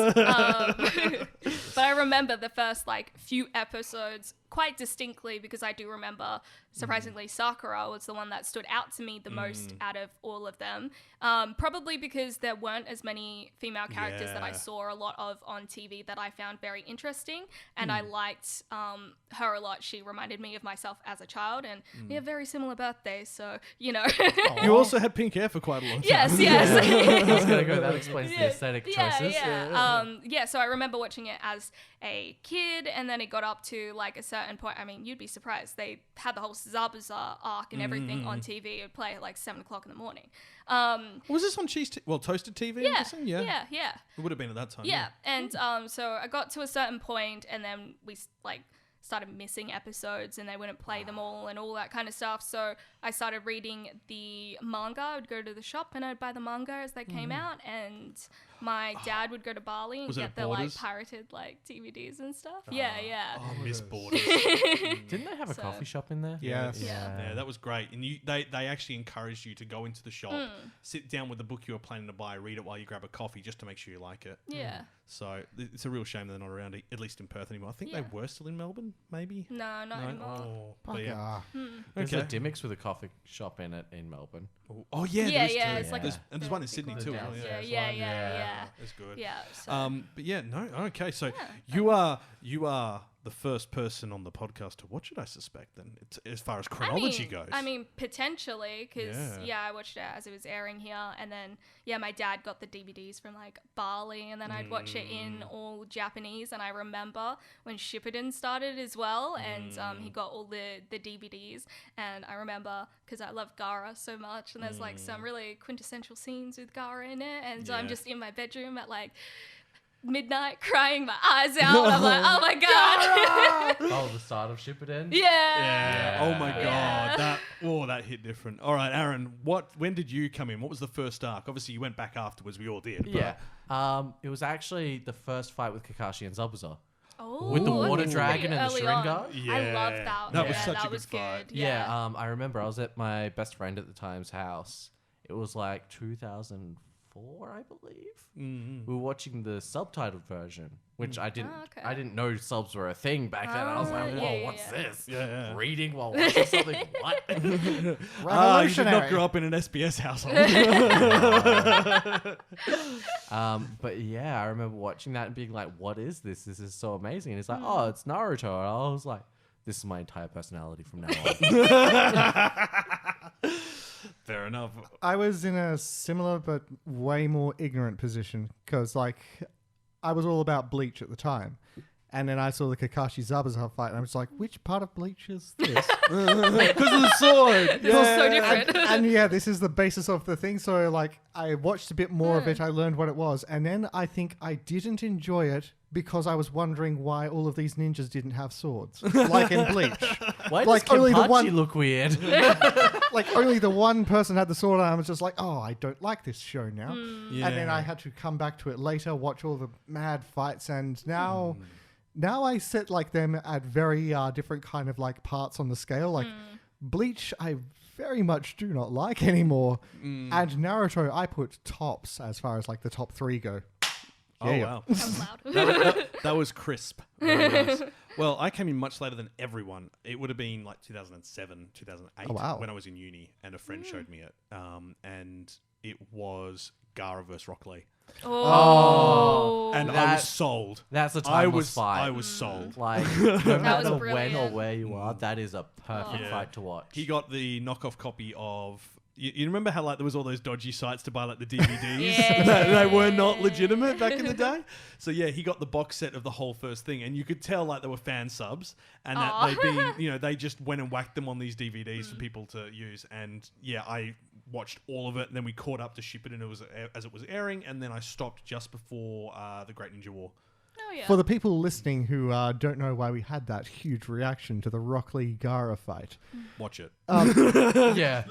But I remember the first like few episodes quite distinctly because I do remember, surprisingly, Sakura was the one that stood out to me the most out of all of them. Probably because there weren't as many female characters that I saw a lot of on TV that I found very interesting, and I liked her a lot. She reminded me of myself as a child, and we have very similar birthdays, so, you know. You also had pink hair for quite a long time. Yes. I was gonna go. That explains the aesthetic choices. So I remember watching it as a kid, and then it got up to like a certain point. I mean, you'd be surprised. They had the whole Zabuza arc and everything on TV. It would play at like 7 o'clock in the morning. Was this on Toasted TV? I'm guessing? Yeah. It would have been at that time. Yeah. And so I got to a certain point, and then we started missing episodes, and they wouldn't play them all and all that kind of stuff. So I started reading the manga. I would go to the shop and I'd buy the manga as they came out, and my dad would go to Bali and get the like pirated like DVDs and stuff. Oh, I miss Borders. Didn't they have a coffee shop in there? Yes. Yeah, that was great. And they actually encouraged you to go into the shop, sit down with the book you were planning to buy, read it while you grab a coffee just to make sure you like it. Yeah. So it's a real shame they're not around, at least in Perth anymore. I think they were still in Melbourne, maybe? No, not anymore. Oh, but yeah. There's a Dimmicks with a coffee shop in it in Melbourne. Oh, yeah, there is too. It's like and there's one in Sydney too. Yeah. That's good. Yeah. So. But yeah, no, okay. So you are the first person on the podcast to watch it, I suspect. Then, as far as chronology goes. I mean, potentially, because I watched it as it was airing here, and then my dad got the DVDs from like Bali, and then I'd watch it in all Japanese. And I remember when Shippuden started as well, and he got all the DVDs, and I remember because I love Gaara so much, and there's like some really quintessential scenes with Gaara in it, and I'm just in my bedroom at like midnight crying my eyes out. I'm like, oh my god. The start of Shippuden. Yeah. Oh my god. That hit different. All right, Aaron, when did you come in? What was the first arc? Obviously you went back afterwards, we all did. Yeah. It was actually the first fight with Kakashi and Zabuza. Oh, with the water dragon and the Sharingan. Yeah. I love that. That was such a good fight. Yeah. I remember I was at my best friend at the time's house. It was like 2004, I believe. We were watching the subtitled version, which I didn't know subs were a thing back then. I was like, whoa, what's this? Yeah. Reading while watching something? What? You did not grow up in an SBS household. But yeah, I remember watching that and being like, what is this? This is so amazing. And it's like, oh, it's Naruto. And I was like, this is my entire personality from now on. Fair enough. I was in a similar but way more ignorant position because, like, I was all about Bleach at the time. And then I saw the Kakashi Zabuza fight, and I was like, which part of Bleach is this? Because of the sword. It's all so different. And this is the basis of the thing. So, like, I watched a bit more of it. I learned what it was. And then I think I didn't enjoy it because I was wondering why all of these ninjas didn't have swords, like in Bleach. Why does Kenpachi look weird? Like, only the one person had the sword, and I was just like, oh, I don't like this show now. Yeah. And then I had to come back to it later, watch all the mad fights, and now I set like them at very different kind of like parts on the scale. Like Bleach, I very much do not like anymore. And Naruto, I put tops as far as like the top 3 go. Wow. That was loud. that was crisp. Very nice. Well, I came in much later than everyone. It would have been like 2007, 2008 when I was in uni, and a friend showed me it. And it was Gaara vs. Rock Lee. And I was sold. That's a timeless fight. I was sold. Like, no matter when or brilliant. where you are, that is a perfect fight to watch. He got the knockoff copy of... You remember how like there was all those dodgy sites to buy like the DVDs? They were not legitimate back in the day. So yeah, he got the box set of the whole first thing, and you could tell like there were fan subs, and that they'd been, they just went and whacked them on these DVDs for people to use. And yeah, I watched all of it, and then we caught up to ship it, and it was as it was airing, and then I stopped just before the Great Ninja War. Oh, yeah. For the people listening who don't know why we had that huge reaction to the Rock Lee Gaara fight, watch it.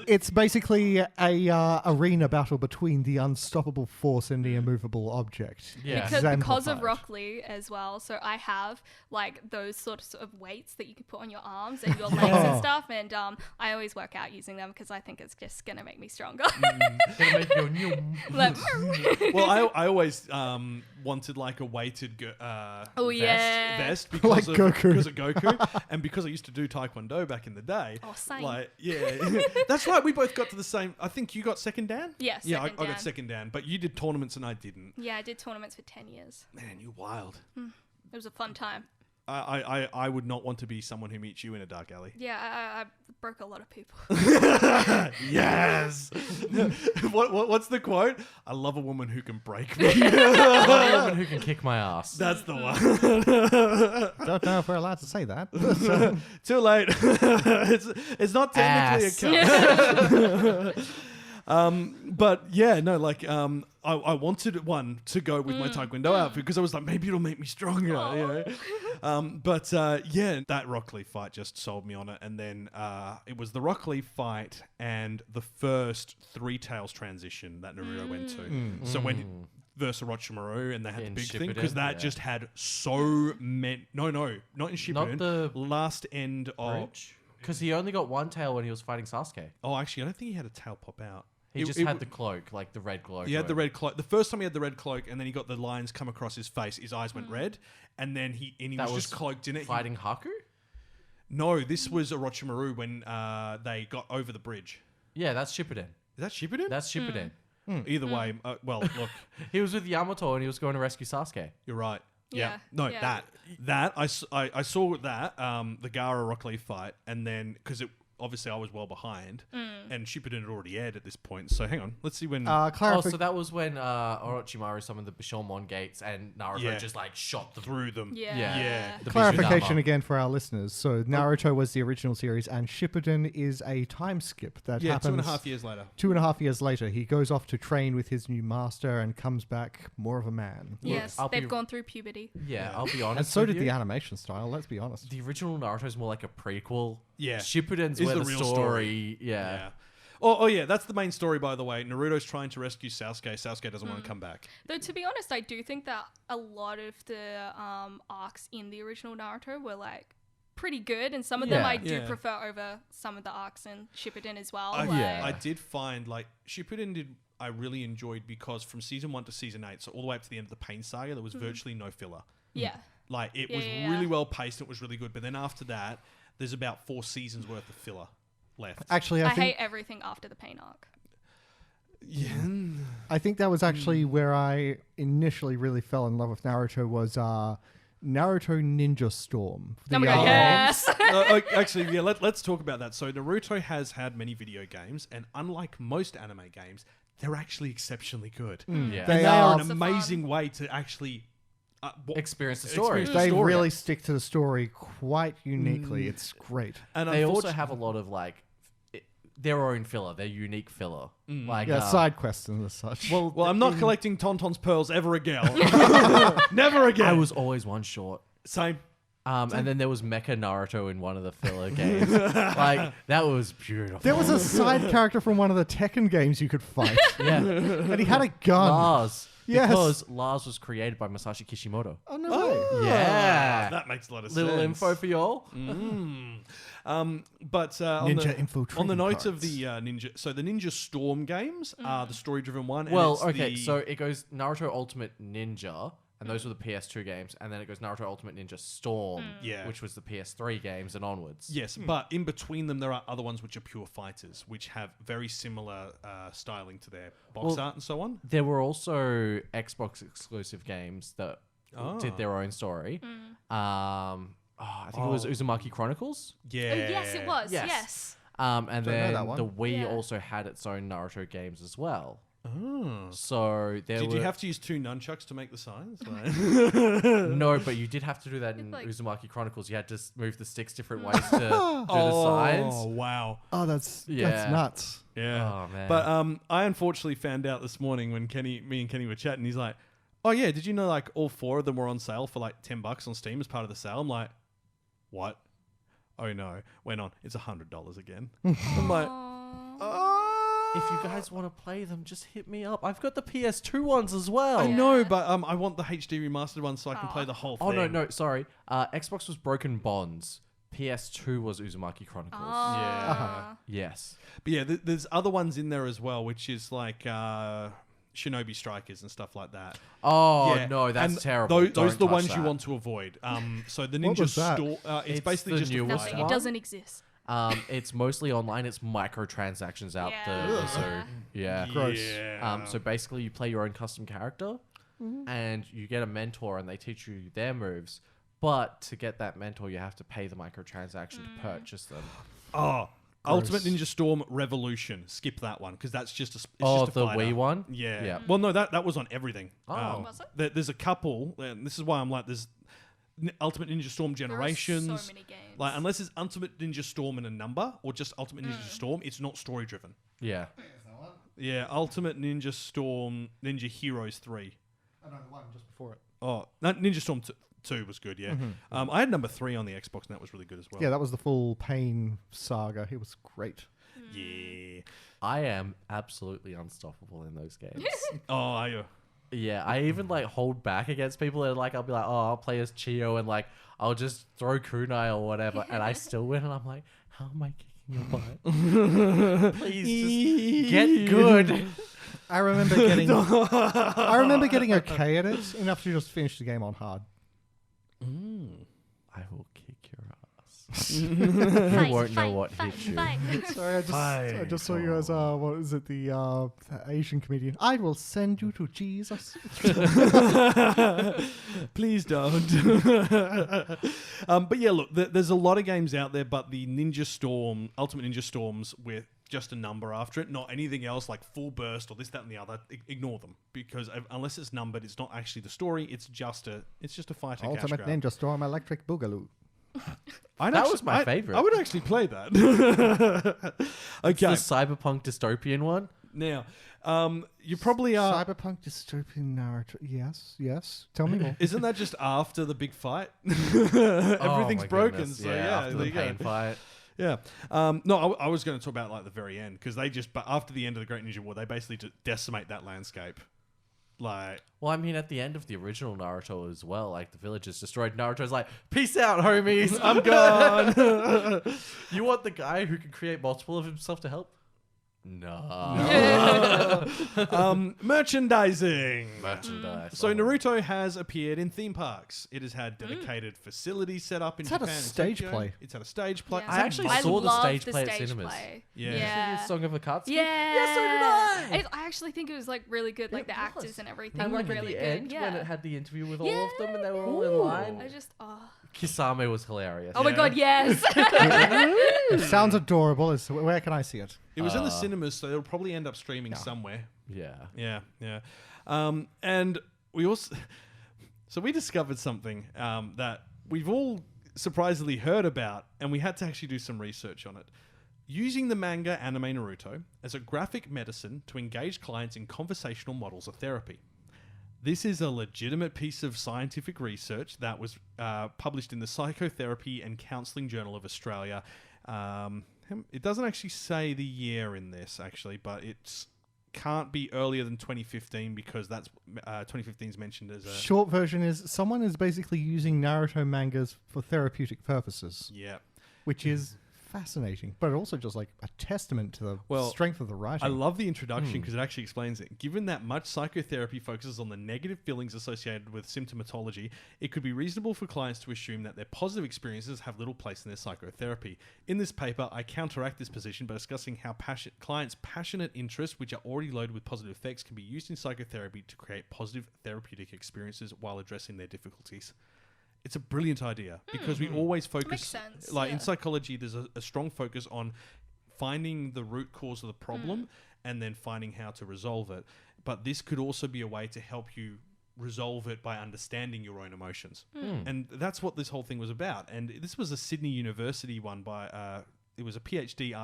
It's basically a arena battle between the unstoppable force and the immovable object. Yeah. Because of Rock Lee as well. So I have like those sorts of weights that you could put on your arms and your legs and stuff, and I always work out using them because I think it's just gonna make me stronger. Gonna make you Like, Well, I always wanted like a weighted vest because Like of Goku. because of Goku, and because I used to do Taekwondo back in the day. Oh, same. Like, yeah, that's right. We both got to the same. I think you got second Dan. Yeah, yeah, I second got Dan. second Dan, but you did tournaments and I didn't. Yeah, I did tournaments for 10 years. Man, you wild. It was a fun time. I would not want to be someone who meets you in a dark alley. Yeah, I broke a lot of people. Yes. What's the quote? I love a woman who can break me. A woman who can kick my ass. That's the one. Don't know if we're allowed to say that. Too late. it's not technically a cut. But yeah, no, like I wanted one to go with my Taekwondo outfit because I was like, maybe it'll make me stronger. You know? But yeah, that Rock Lee fight just sold me on it. And then it was the Rock Lee fight and the first Three Tails transition that Naruto went to. So when versus Orochimaru and they had In the big thing Shippuden, because that just had so many. No, not in Shippuden. the last end of. Because he only got one tail when he was fighting Sasuke. Oh, actually, I don't think he had a tail pop out. He just had the cloak, like the red cloak. He had the red cloak. The first time he had the red cloak, and then he got the lines come across his face. His eyes went red, and then he was just cloaked in it. Fighting Haku? No, this was Orochimaru when they got over the bridge. Yeah, that's Shippuden. Is that Shippuden? That's Shippuden. Either way, well, look, He was with Yamato and he was going to rescue Sasuke. you're right. Yeah, No, yeah. that I saw that the Gaara Rock Lee fight, and then because obviously I was well behind, and Shippuden had already aired at this point. So hang on, let's see when. So that was when Orochimaru summoned the Bishamon gates and Naruto just like shot through them. Yeah. the Clarification Bizudama. again for our listeners. So Naruto was the original series, and Shippuden is a time skip that happens 2.5 years later. 2.5 years later. He goes off to train with his new master and comes back more of a man. Yes, I'll they've be- gone through puberty. Yeah, I'll be honest. And so with did you. the animation style, let's be honest. The original Naruto's more like a prequel. Yeah. Shippuden's Is where the the real story. Yeah. Oh yeah, that's the main story, by the way. Naruto's trying to rescue Sasuke. Sasuke doesn't want to come back. Though, to be honest, I do think that a lot of the arcs in the original Naruto were like pretty good, and some of them I do prefer over some of the arcs in Shippuden as well. I did find like Shippuden I really enjoyed because from season 1 to season 8, so all the way up to the end of the Pain Saga, there was virtually no filler. Yeah. Like it was really well paced and it was really good. But then after that, there's about 4 seasons worth of filler left. Actually, I I think hate everything after the Pain arc. Yeah. I think that was actually where I initially really fell in love with Naruto was Naruto Ninja Storm. Oh my god, yes! Actually, yeah, let's talk about that. So Naruto has had many video games, and unlike most anime games, they're actually exceptionally good. Yeah. And They they are are- an amazing way to actually Experience the story. They story. really stick to the story quite uniquely. It's great. And They also unfortunately- have a lot of like their own filler, their unique filler. Like Yeah, side quests and such. Well, I'm not collecting Tonton's pearls ever again. Never again. I was always one short. Same. And then there was Mecha Naruto in one of the filler games. Like that was beautiful. There was a side character from one of the Tekken games you could fight. yeah, And he had a gun. Lars. Yes. Because Lars was created by Masashi Kishimoto. Oh, no way. Yeah. That makes a lot of Little sense. info for y'all. But Ninja info on the trading note of cards. the Ninja, so the Ninja Storm games are the story-driven one. And Well, it's okay, the- so it goes Naruto Ultimate Ninja, and those were the PS2 games, and then it goes Naruto Ultimate Ninja Storm, Yeah. which was the PS3 games and onwards. yes, but in between them there are other ones which are pure fighters, which have very similar styling to their box art and so on. There were also Xbox exclusive games that did their own story. I think it was Uzumaki Chronicles. Yeah. Oh, yes, it was. Yes. Yes. And know then that one. the Wii Yeah. also had its own Naruto games as well. Oh. So there Did were you have to use 2 nunchucks to make the signs? no, but you did have to do that in like- Uzumaki Chronicles. You had to move the sticks different ways to do the signs. Oh, wow. Oh, that's Yeah. nuts. Yeah. Oh, man. But I unfortunately found out this morning when me and Kenny were chatting. He's like, "Oh yeah, did you know like all 4 of them were on sale for like $10 on Steam as part of the sale?" I'm like, "What? Oh no, went on. It's $100 again." I'm like, if you guys want to play them, just hit me up. I've got the PS2 ones as well. I know, but I want the HD remastered one so I can play the whole thing. Oh no, sorry. Xbox was Broken Bonds. PS2 was Uzumaki Chronicles. Yeah. Yes. But yeah, there's other ones in there as well, which is like Shinobi Strikers and stuff like that. Oh Yeah, no, that's and terrible. Those Don't are the touch ones you that. want to avoid. So the What Ninja was that? Store, it's It's basically the just a newest Nothing. fighter. It doesn't exist. It's mostly online. It's microtransactions out Yeah. the wazoo. Yeah. Gross. Yeah. So basically, you play your own custom character, and you get a mentor, and they teach you their moves. But to get that mentor, you have to pay the microtransaction to purchase them. Oh, Ultimate Ninja Storm Revolution. Skip that one because that's just it's Oh, just a the fighter. Wii one? Yeah. Yeah. Well, no, that was on everything. Oh. Was it? There's a couple, and this is why I'm like, there's Ultimate Ninja Storm Generations. There are so many games. Like, unless it's Ultimate Ninja Storm in a number or just Ultimate Ninja Storm, it's not story driven. Yeah. Yeah, Ultimate Ninja Storm, Ninja Heroes 3. Oh, no, the one just before it. Oh, Ninja Storm 2 was good, yeah. I had number 3 on the Xbox, and that was really good as well. Yeah, that was the full Pain saga. It was great. Yeah. I am absolutely unstoppable in those games. Oh, are you? Yeah, I even like hold back against people and like I'll be like, oh, I'll play as Chio and like I'll just throw kunai or whatever, and I still win, and I'm like, how am I kicking your butt? Please just get good. I remember getting okay at it enough to just finish the game on hard. I will kick your ass. Fight, You won't know fight, what fight, hit you. fight. Sorry, I just saw you as what is it, the Asian comedian? I will send you to Jesus. Please don't. But yeah, look, there's a lot of games out there, but the Ninja Storm, Ultimate Ninja Storms with just a number after it, not anything else like Full Burst or this, that, and the other, ignore them because unless it's numbered, it's not actually the story. It's just a fighter. Ultimate cash grab. Ninja Storm Electric Boogaloo. That was my favorite. I would actually play that. Okay, The cyberpunk dystopian one. now you probably are. Cyberpunk dystopian narrative. Yes. Tell me more. Isn't that just after the big fight? Oh Everything's my broken. goodness. So yeah, after there the you go. pain fight. Yeah. No, I was going to talk about like the very end because but after the end of the Great Ninja War, they basically decimate that landscape. Like, Well, I mean, at the end of the original Naruto as well, like the village is destroyed. Naruto's like, "Peace out, homies. I'm gone." You want the guy who can create multiple of himself to help? No. merchandising. Merchandise. So Oh. Naruto has appeared in theme parks. It has had dedicated facilities set up in It's had a Japan. and stage Tokyo. play. It's had a stage play. Yeah. It's I had actually multiple- saw the love stage play at cinemas. play. Yeah. Yeah. Song of Akatsuki. Yeah. Yeah, so did I. I actually think it was like really good. Like the actors and everything And were like really at the good. end Yeah. when it had the interview with all Yeah. of them and they were all in line. I just Kisame was hilarious. Oh my god, yes. It sounds adorable. Where can I see it? It was in the cinemas, so it'll probably end up streaming somewhere. Yeah. Yeah. And we also, so we discovered something that we've all surprisingly heard about, and we had to actually do some research on it. Using the manga anime Naruto as a graphic medicine to engage clients in conversational models of therapy. This is a legitimate piece of scientific research that was published in the Psychotherapy and Counselling Journal of Australia. It doesn't actually say the year in this, actually, but it's can't be earlier than 2015 because that's 2015 is mentioned as a Short version is someone is basically using Naruto mangas for therapeutic purposes, yeah. which is fascinating, but also just like a testament to the strength of the writing. I love the introduction because it actually explains it. Given that much psychotherapy focuses on the negative feelings associated with symptomatology, it could be reasonable for clients to assume that their positive experiences have little place in their psychotherapy. In this paper, I counteract this position by discussing how clients' passionate interests, which are already loaded with positive effects, can be used in psychotherapy to create positive therapeutic experiences while addressing their difficulties. It's a brilliant idea because we always focus, Makes sense, like in yeah. psychology, there's a strong focus on finding the root cause of the problem and then finding how to resolve it. But this could also be a way to help you resolve it by understanding your own emotions. And that's what this whole thing was about. And this was a Sydney University one by, it was a PhD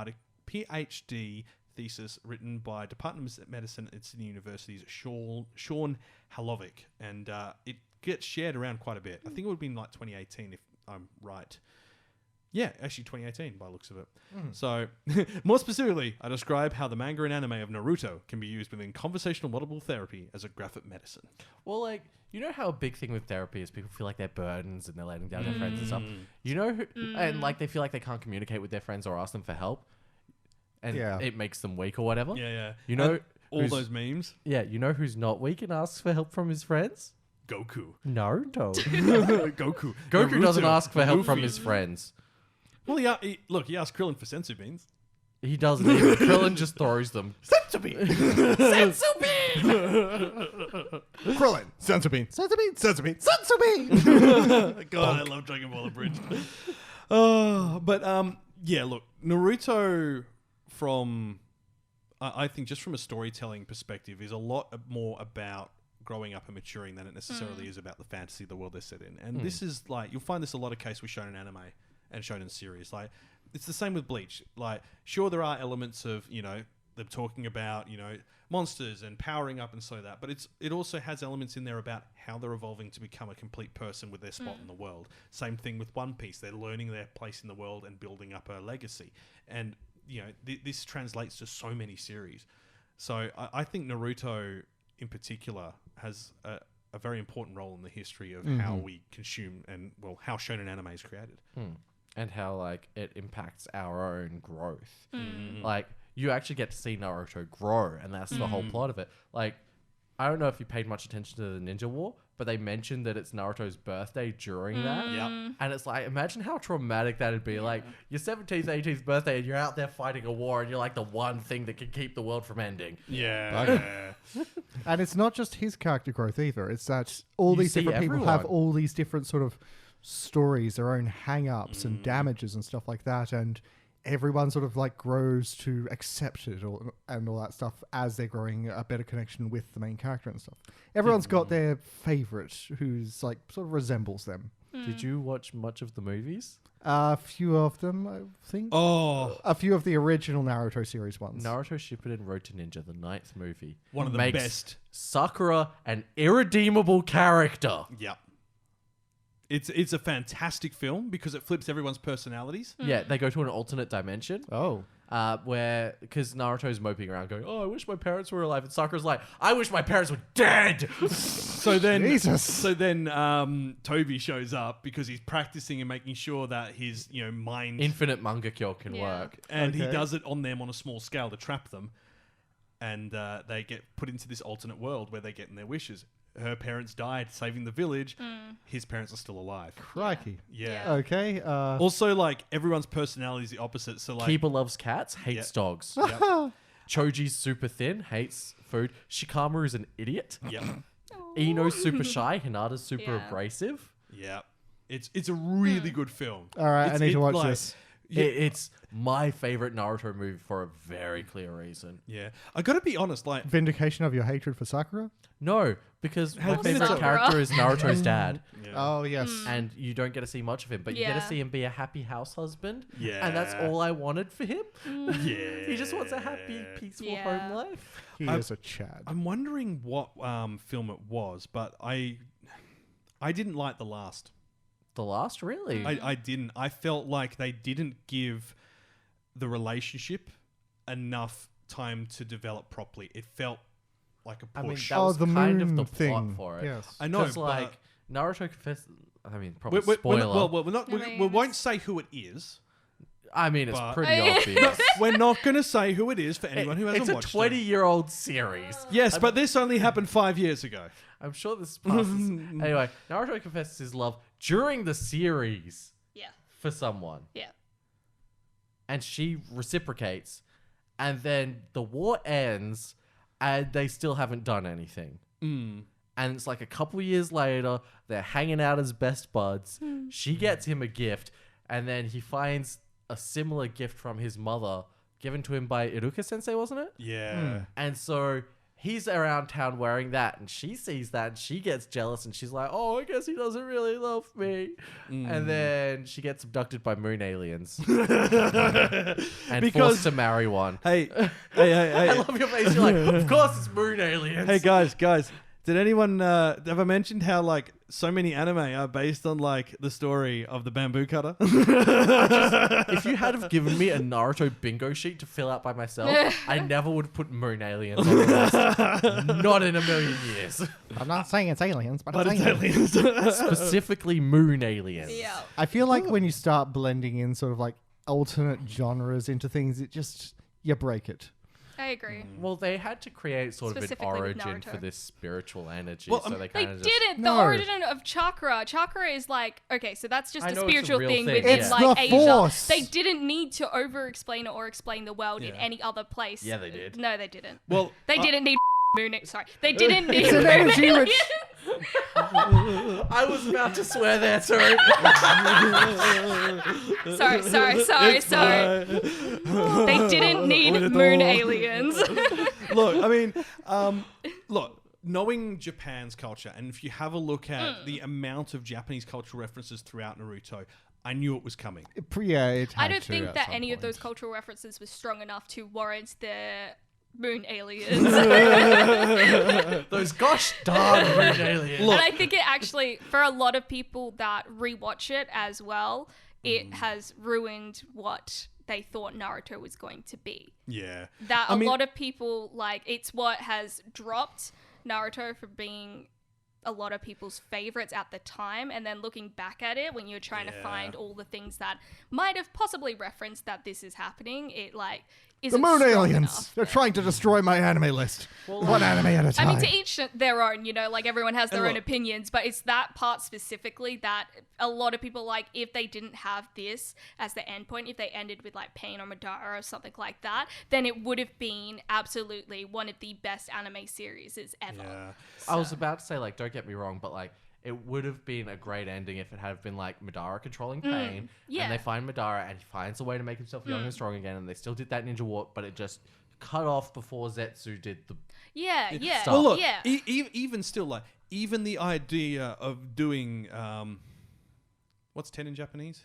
thesis written by Department of Medicine at Sydney University's Sean Halovic. And it gets shared around quite a bit. I think it would have been like 2018 if I'm right. Yeah, actually 2018 by the looks of it. So, more specifically, I describe how the manga and anime of Naruto can be used within conversational model therapy as a graphic medicine. Well, like, you know how a big thing with therapy is people feel like they're burdens and they're letting down their friends and stuff. You know, and like they feel like they can't communicate with their friends or ask them for help. And Yeah. it makes them weak or whatever. Yeah. You know, all those memes. Yeah, you know who's not weak and asks for help from his friends? Goku. Naruto. Goku. Goku Naruto. doesn't ask for help from Luffy. his friends. Well, look, he asked Krillin for sensu beans. He doesn't even. Krillin just throws them. Sensu bean. Krillin. Sensu bean. Sensu bean. Sensu bean. Sensu bean. God, I love Dragon Ball Abridged. Yeah, look, Naruto from, I think just from a storytelling perspective, is a lot more about growing up and maturing than it necessarily is about the fantasy of the world they're set in. And this is like, you'll find this a lot of case with shonen anime and shonen series. Like, it's the same with Bleach. Like, sure, there are elements of, you know, them talking about, you know, monsters and powering up and so that, but it also has elements in there about how they're evolving to become a complete person with their spot in the world. Same thing with One Piece. They're learning their place in the world and building up a legacy. And, you know, this translates to so many series. So I think Naruto in particular has a very important role in the history of how we consume and, well, how shonen anime is created. And how, like, it impacts our own growth. Like, you actually get to see Naruto grow, and that's the whole plot of it. Like, I don't know if you paid much attention to the Ninja War, but they mentioned that it's Naruto's birthday during that. Yep. And it's like, imagine how traumatic that'd be. Like, your 17th, 18th birthday, and you're out there fighting a war, and you're like the one thing that can keep the world from ending. Yeah. And it's not just his character growth either. It's that all You these see different people everyone. have all these different sort of stories, their own hang-ups and damages and stuff like that. And everyone sort of like grows to accept it and all that stuff as they're growing a better connection with the main character and stuff. Everyone's got their favorite who's like sort of resembles them. Did you watch much of the movies? A few of them, I think. Oh, A few of the original Naruto series ones. Naruto Shippuden Road to Ninja, the 9th movie. One of the makes best. Sakura an irredeemable character. yeah. It's a fantastic film because it flips everyone's personalities. Yeah, they go to an alternate dimension. Oh. Where, because Naruto's moping around going, oh, I wish my parents were alive. And Sakura's like, I wish my parents were dead. So then, Jesus. Toby shows up because he's practicing and making sure that his, you know, mind Infinite manga cure can Yeah. work. and he Okay. does it on them on a small scale to trap them, and they get put into this alternate world where they get in their wishes. Her parents died saving the village. His parents are still alive. Crikey. Yeah. Okay. Also, like, everyone's personality is the opposite. So, like, Keeper loves cats, hates Yeah. dogs. Yep. Choji's super thin, hates food. Shikamaru is an idiot. Yep. Ino's super shy. Hinata's super Yeah. abrasive. Yeah. It's a really good film. All right, I need to watch like, this. Yeah. It's my favorite Naruto movie for a very clear reason. Yeah. I gotta be honest, like, Vindication of your hatred for Sakura? No, because my How's favorite Sakura? character is Naruto's dad. Oh, yes. And you don't get to see much of him, but you get Yeah. to see him be a happy house husband. Yeah. And that's all I wanted for him. yeah. He just wants a happy, peaceful Yeah. home life. He is a Chad. I'm wondering what film it was, but I didn't like the last. The last, really? I didn't. I felt like they didn't give the relationship enough time to develop properly. It felt like a I mean, push. that was the kind of moon the thing. plot for it. Yes. I know, 'Cause, but like, Naruto confessed... I mean, probably we're spoiler. not, well, we're not. I We mean, won't say who it is. I mean, it's but- pretty obvious. We're not going to say who it is for anyone who hasn't It's a watched 20-year-old series. it. Yes, but this only happened 5 years ago. I'm sure this passes. Anyway, Naruto confesses his love during the series Yeah. for someone. Yeah. And she reciprocates. And then the war ends and they still haven't done anything. And it's like a couple years later, they're hanging out as best buds. She gets him a gift. And then he finds a similar gift from his mother given to him by Iruka sensei, wasn't it? Yeah. And so he's around town wearing that, and she sees that, and she gets jealous, and she's like, oh, I guess he doesn't really love me. And then she gets abducted by moon aliens. And forced to marry one. Hey, I love your face. You're like, of course it's moon aliens. Hey guys, did anyone have I mentioned how like so many anime are based on like the story of the bamboo cutter? If you had have given me a Naruto bingo sheet to fill out by myself, I never would have put moon aliens on the list. Not in a million years. I'm not saying it's aliens, but, But it's it's aliens. aliens. Specifically moon aliens. Yeah. I feel like when you start blending in sort of like alternate genres into things, you break it. I agree. Well, they had to create sort of an Specifically with origin for Naruto. this spiritual energy, Well, so they They kind of didn't. No. The origin of chakra. Chakra is like, okay, so that's just I a know it's a spiritual real thing thing, within It's like the Asia. Force. They didn't need to over-explain it or explain the world in Yeah. any other place. Yeah, they did. No, they didn't. Well, They didn't need moon. Sorry, they didn't need. It's an energy which I was about to swear there, sorry. sorry. They didn't need moon aliens. Look, I mean, look, knowing Japan's culture, and if you have a look at the amount of Japanese cultural references throughout Naruto, I knew it was coming. yeah, it I had don't to think at that some any of point. those cultural references was strong enough to warrant the moon aliens. Those gosh darn moon aliens. And I think it actually, for a lot of people that rewatch it as well, it has ruined what they thought Naruto was going to be. Yeah. That I a mean- lot of people, like, it's what has dropped Naruto from being a lot of people's favorites at the time, and then looking back at it when you're trying to find all the things that might have possibly referenced that this is happening, it like The isn't moon strong aliens. enough. They're trying to destroy my anime list. One anime at a I time. mean, to each their own, you know, like everyone has their And own look- opinions, but it's that part specifically that a lot of people like, if they didn't have this as the end point, if they ended with like Pain or Madara or something like that, then it would have been absolutely one of the best anime series ever. Yeah. I was about to say, like, don't get me wrong, but like, it would have been a great ending if it had been like Madara controlling Pain, yeah. and they find Madara and he finds a way to make himself young and strong again, and they still did that ninja warp, but it just cut off before Zetsu did the. Yeah. Well, look, yeah. even still, like, even the idea of doing, what's 10 in Japanese?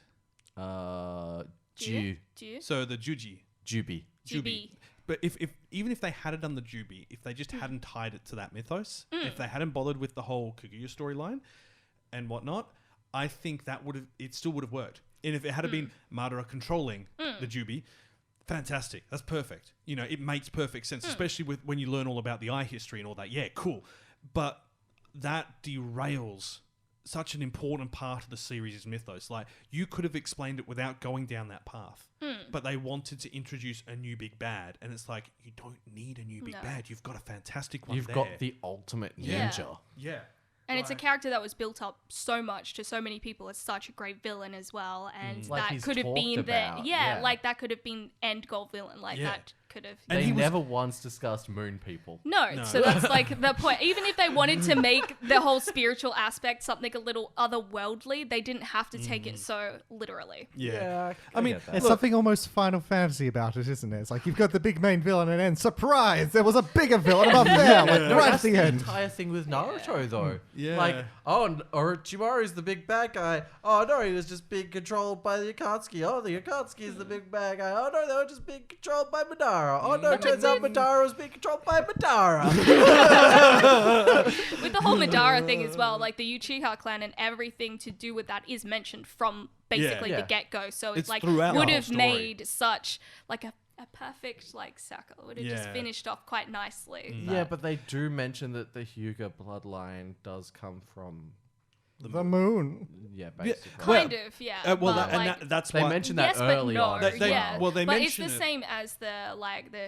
Ju. So the Juji. Jubi. GB. But even if they had done the Jubi, if they just hadn't tied it to that mythos, if they hadn't bothered with the whole Kaguya storyline and whatnot, I think it still would have worked. And if it had been Madara controlling the Jubi, fantastic. That's perfect. You know, it makes perfect sense, especially with when you learn all about the eye history and all that. Yeah, cool. But that derails such an important part of the series' mythos. Like, you could have explained it without going down that path. But they wanted to introduce a new big bad. And it's like, you don't need a new big bad. You've got a fantastic one You've there. got the ultimate Yeah. ninja. Yeah. And it's a character that was built up so much to so many people as such a great villain as well, and Like that he's could have talked been about, yeah, yeah. like that could have been end goal villain, like Yeah. that could have. And They he was- never once discussed moon people. No, so that's like the point. Even if they wanted to make the whole spiritual aspect something a little otherworldly, they didn't have to take it so literally. Yeah. I mean, get that. There's something almost Final Fantasy about it, isn't it? It's like you've got the big main villain, and then surprise, there was a bigger villain above there, like right at That's the the end. entire thing with Naruto, though. Yeah. Like, Orochimaru's the big bad guy. Oh, no, he was just being controlled by the Akatsuki. Oh, the Akatsuki is the big bad guy. Oh, no, they were just being controlled by Madara. Oh, no, turns out Madara was being controlled by Madara. With the whole Madara thing as well, like the Uchiha clan and everything to do with that is mentioned from basically Yeah. the get-go. So It's it's like throughout the would whole have story. made such like a perfect like circle. Would have just Yeah. finished off quite nicely. Yeah, but they do mention that the Hyuga bloodline does come from, The moon. yeah, basically. Kind of, yeah. well, but, like, that's They why. mentioned that yes, but early no. on. They- yeah. well, they but it's mention the it. same as the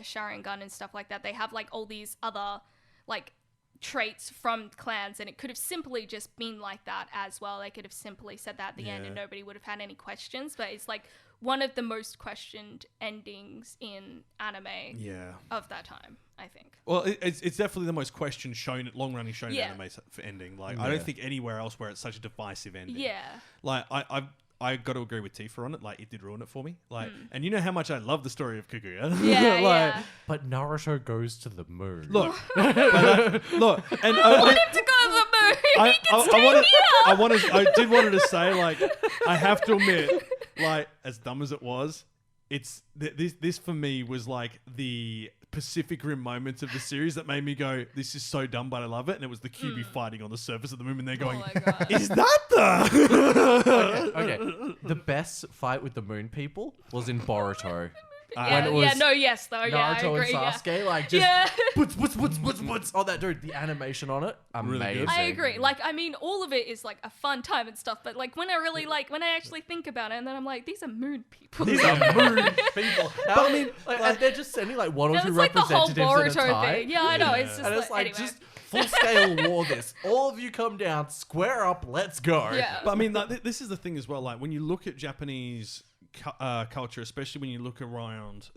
Sharingan and stuff like that. They have like all these other like traits from clans, and it could have simply just been like that as well. They could have simply said that at the end, and Yeah. nobody would have had any questions. But it's like one of the most questioned endings in anime Yeah. of that time, I think. Well, it's definitely the most questioned long-running shonen Yeah. anime for ending. Like, I don't think anywhere else where it's such a divisive ending. Yeah. Like, I got to agree with Tifa on it. Like, it did ruin it for me. Like, and you know how much I love the story of Kaguya. Yeah, like, yeah. But Naruto goes to the moon. Look, look, and I want him to go to the moon. He can stay here. I did wanted to say, like, I have to admit, like, as dumb as it was, it's this for me was like the Pacific Rim moments of the series that made me go, this is so dumb, but I love it. And it was the QB fighting on the surface of the moon, and they're going, Oh my god. is that the? Okay, the best fight with the moon people was in Boruto. when it was yes, though. Yeah, I Naruto agree. and Sasuke, like just boots. Oh, that dude, the animation on it, Really amazing. good. I agree. Like, I mean, all of it is like a fun time and stuff, but like when I actually think about it, and then I'm like, these are moon people. These are moon people. But I mean, and they're just sending like one or two It's like the whole representatives at a Boruto time. thing. Yeah, I know. It's just And it's like anyway. just full scale war. This, all of you come down, square up, let's go. Yeah. But I mean, like, this is the thing as well. Like when you look at Japanese culture, especially when you look around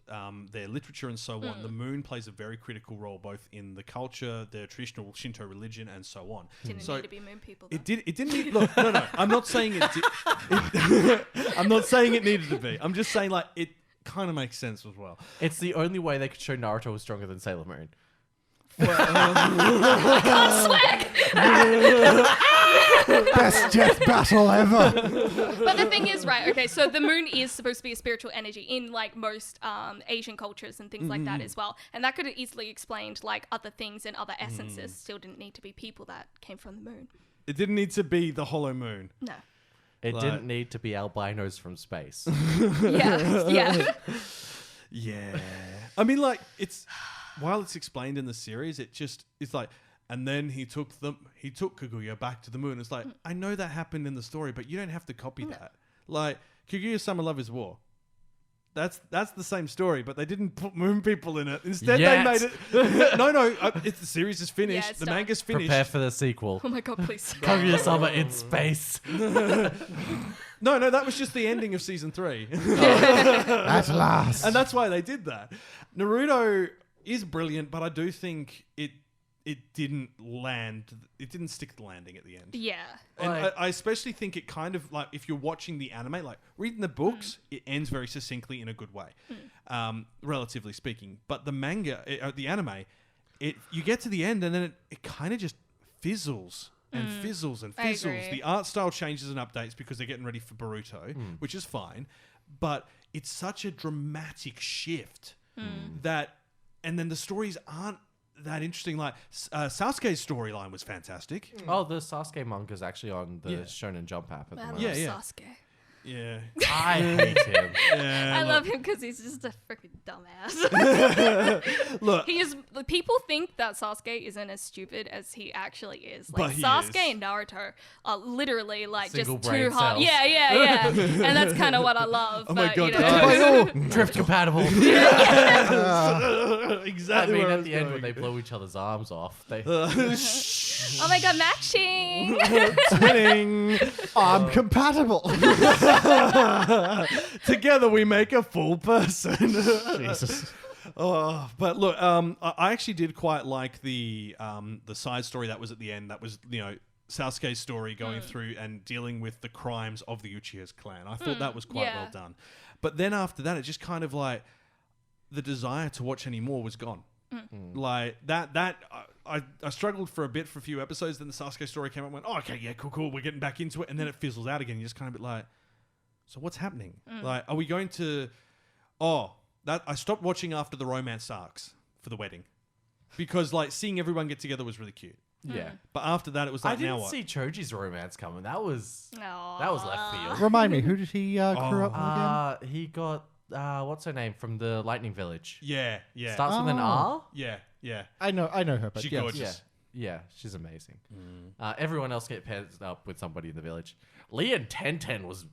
their literature and so on, the moon plays a very critical role both in the culture, their traditional Shinto religion, and so on. Didn't need to be moon people. Though. It didn't need. Look, no. I'm not saying it. I'm not saying it needed to be. I'm just saying like it kind of makes sense as well. It's the only way they could show Naruto was stronger than Sailor Moon. Best death battle ever. But the thing is, right, okay, so the moon is supposed to be a spiritual energy in like most Asian cultures and things like that as well. And that could have easily explained like other things and other essences. Still didn't need to be people that came from the moon. It didn't need to be the hollow moon. No. It Like- didn't need to be albinos from space. Yeah. Yeah. I mean, like, while it's explained in the series, it's like, and then he took Kaguya back to the moon. It's like, I know that happened in the story, but you don't have to copy that. Like, Kaguya's Summer Love is War. That's the same story, but they didn't put moon people in it. Instead, they made it. No. The series is finished. Yeah, it's the done. manga's finished. Prepare for the sequel. Oh my god, please. Kaguya-sama in space. No, that was just the ending of season 3. At last. And that's why they did that. Naruto is brilliant, but I do think it didn't land. It didn't stick the landing at the end. Yeah. And Like- I especially think it kind of like if you're watching the anime, like reading the books, it ends very succinctly in a good way, relatively speaking. But the manga, the anime, you get to the end and then it kind of just fizzles and fizzles and I fizzles. agree. The art style changes and updates because they're getting ready for Boruto, which is fine. But it's such a dramatic shift that, and then the stories aren't that interesting. Like Sasuke's storyline was fantastic. Oh, the Sasuke manga is actually on the Yeah. Shonen Jump app at the I moment. love Yeah. Sasuke. Yeah, I hate him. I love him because he's just a freaking dumbass. Look, People think that Sasuke isn't as stupid as he actually is. But Like he Sasuke is. and Naruto are literally like Single just brain too hard. cells. Yeah. And that's kind of what I love. Oh my but, God, you know. Drift compatible. exactly. I mean, where I at was the end going. when they blow each other's arms off, they Oh my god, matching. Twinning. I'm compatible. Together we make a full person. Jesus. Oh, but look, I actually did quite like the side story that was at the end. That was, Sasuke's story going through and dealing with the crimes of the Uchiha's clan. I thought that was quite yeah. well done. But then after that, it just kind of like the desire to watch any more was gone. Like that I struggled for a few episodes. Then the Sasuke story came up and went, oh, okay, yeah, cool. We're getting back into it. And then it fizzles out again. You're just kind of a bit like, so what's happening? Like, are we going to, I stopped watching after the romance arcs for the wedding because like seeing everyone get together was really cute. Yeah. But after that, it was I like, now didn't what? see Choji's romance coming. That was left field. Remind me, who did he grow up with again? He got what's her name from the Lightning Village? Yeah. Starts with an R. Yeah. I know her, but She's yes. gorgeous. Yeah, she's amazing. Everyone else get paired up with somebody in the village. Lee and Tenten was.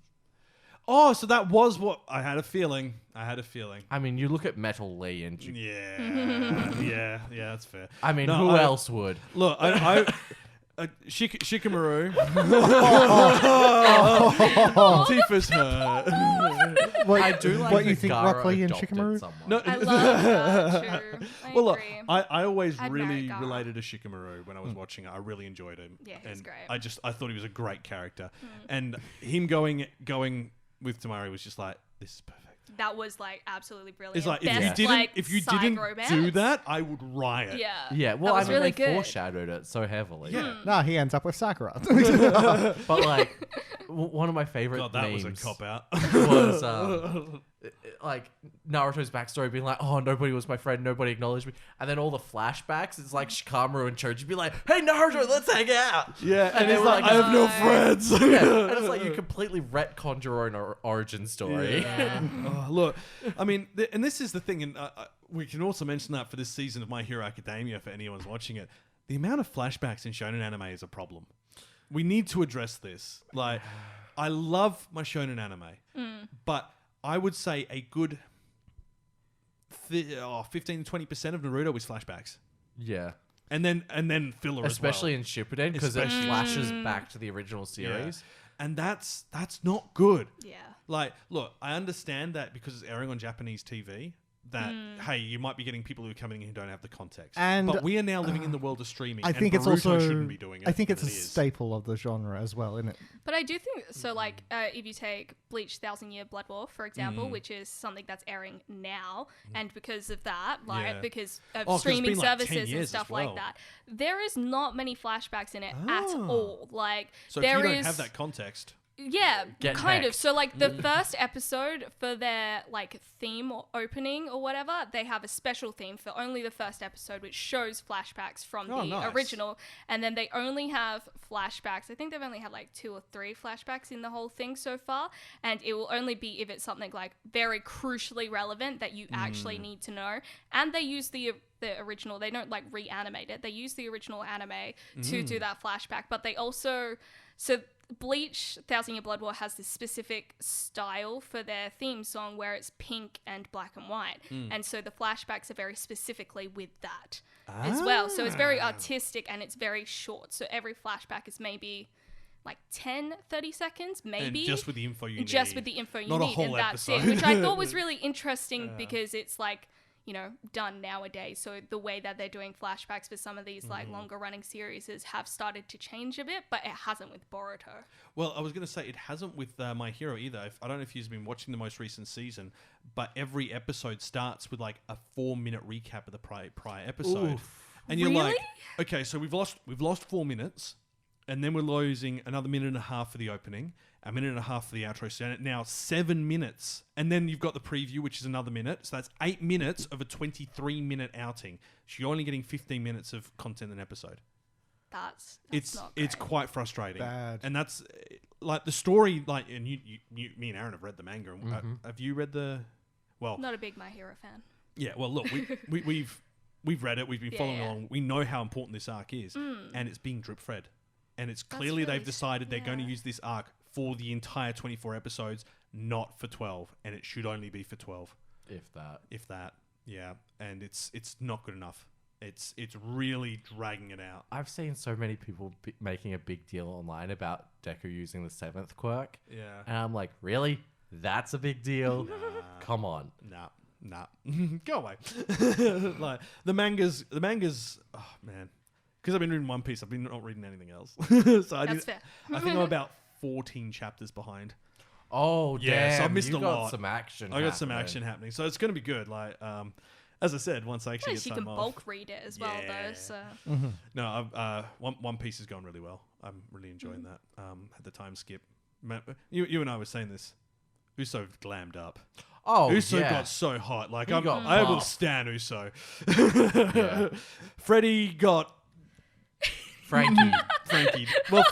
Oh, so that was what I had a feeling. I mean, you look at Metal Lee and. Yeah, that's fair. I mean, No, who else would? Look, Shikamaru. Tifa's hurt. What, I do like what that you think, Gaara Rock Lee and adopted Shikamaru? someone. No, I love that. True. I well, look, agree. I always I'd really marry Gaara. related to Shikamaru when I was watching it. I really enjoyed him. Yeah, he's and great. I thought he was a great character, and him going with Tamari was just like, this is perfect. That was like absolutely brilliant. It's like Best, if you side didn't romance. do that, I would riot. Yeah. Yeah, well, that was I mean, really they good. foreshadowed it so heavily. Yeah. Nah, he ends up with Sakura. But like, one of my favorite God, that memes was a cop out. was like Naruto's backstory being like, oh, nobody was my friend, nobody acknowledged me, and then all the flashbacks, it's like Shikamaru and Choji be like, hey Naruto, let's hang out. Yeah, and they he's were like, I have no friends. Yeah, and it's like you completely retconned your own origin story. Yeah. Oh, look, I mean, and this is the thing, and we can also mention that for this season of My Hero Academia, for anyone's watching it, the amount of flashbacks in shonen anime is a problem. We need to address this. Like, I love my shonen anime, but I would say a good 15 to 20% of Naruto is flashbacks. Yeah. And then filler especially as in Shippuden, because it flashes back to the original series. Yeah. And that's not good. Yeah. Like, look, I understand that because it's airing on Japanese TV, that, hey, you might be getting people who are coming in who don't have the context. And, but we are now living in the world of streaming. I think and it's Boruto also shouldn't be doing it. I think it's a it is. staple of the genre as well, isn't it? But I do think so. Like, if you take Bleach: 1,000-Year Blood War, for example, which is something that's airing now, and because of that, like because of 'cause it's streaming been, like, 10 services and years stuff as well. like that, there is not many flashbacks in it at all. Like, So there if you don't is have that context, yeah, Get kind of. hacked. So like the first episode for their like theme or opening or whatever, they have a special theme for only the first episode, which shows flashbacks from the nice. original, and then they only have flashbacks. I think they've only had like 2 or 3 flashbacks in the whole thing so far, and it will only be if it's something like very crucially relevant that you actually need to know. And they use the original. They don't like reanimate it. They use the original anime to do that flashback, but they also Bleach 1,000-Year Blood War has this specific style for their theme song where it's pink and black and white. And so the flashbacks are very specifically with that as well. So it's very artistic and it's very short. So every flashback is maybe like 10, 30 seconds, maybe. and just with the info you need. Just with the info you Not a need. whole And that's episode. it, which I thought was really interesting because it's like, you know, done nowadays. So the way that they're doing flashbacks for some of these like longer running series have started to change a bit, but it hasn't with Boruto. Well, I was going to say it hasn't with My Hero either. I don't know if you've been watching the most recent season, but every episode starts with like a 4-minute recap of the prior episode. Oof. And you're Really? like, okay, so we've lost 4 minutes, and then we're losing another minute and a half for the opening, a minute and a half for the outro. So now 7 minutes, and then you've got the preview, which is another minute. So that's 8 minutes of a 23-minute outing. So you're only getting 15 minutes of content an episode. That's It's not great. quite frustrating. Bad. And that's like the story. Like, and you me and Aaron have read the manga. And, have you read the? Well, Not a big My Hero fan. yeah. Well, look, we've read it. We've been following Yeah. along. We know how important this arc is, and it's being drip fed. And it's clearly really they've decided they're going to yeah. use this arc for the entire 24 episodes, not for 12, and it should only be for 12, If that. yeah. And it's not good enough. It's really dragging it out. I've seen so many people making a big deal online about Deku using the 7th quirk. Yeah. And I'm like, really? That's a big deal? Come on. Nah. Go away. Like the mangas. Oh man, because I've been reading One Piece, I've been not reading anything else. So That's fair. I think I'm about 14 chapters behind. Oh, Yeah, damn. so I missed you a got lot. some action. I got some action happening, so it's going to be good. Like, as I said, once I actually At least get you time can off. bulk read it as well, Yeah. though. So No, One Piece is going really well. I'm really enjoying that. Had the time skip. You and I were saying this. Uso glammed up. Oh, Uso yeah. got so hot. Like, He got I will buff. stan Uso. Yeah. Freddie got Frankie. Well,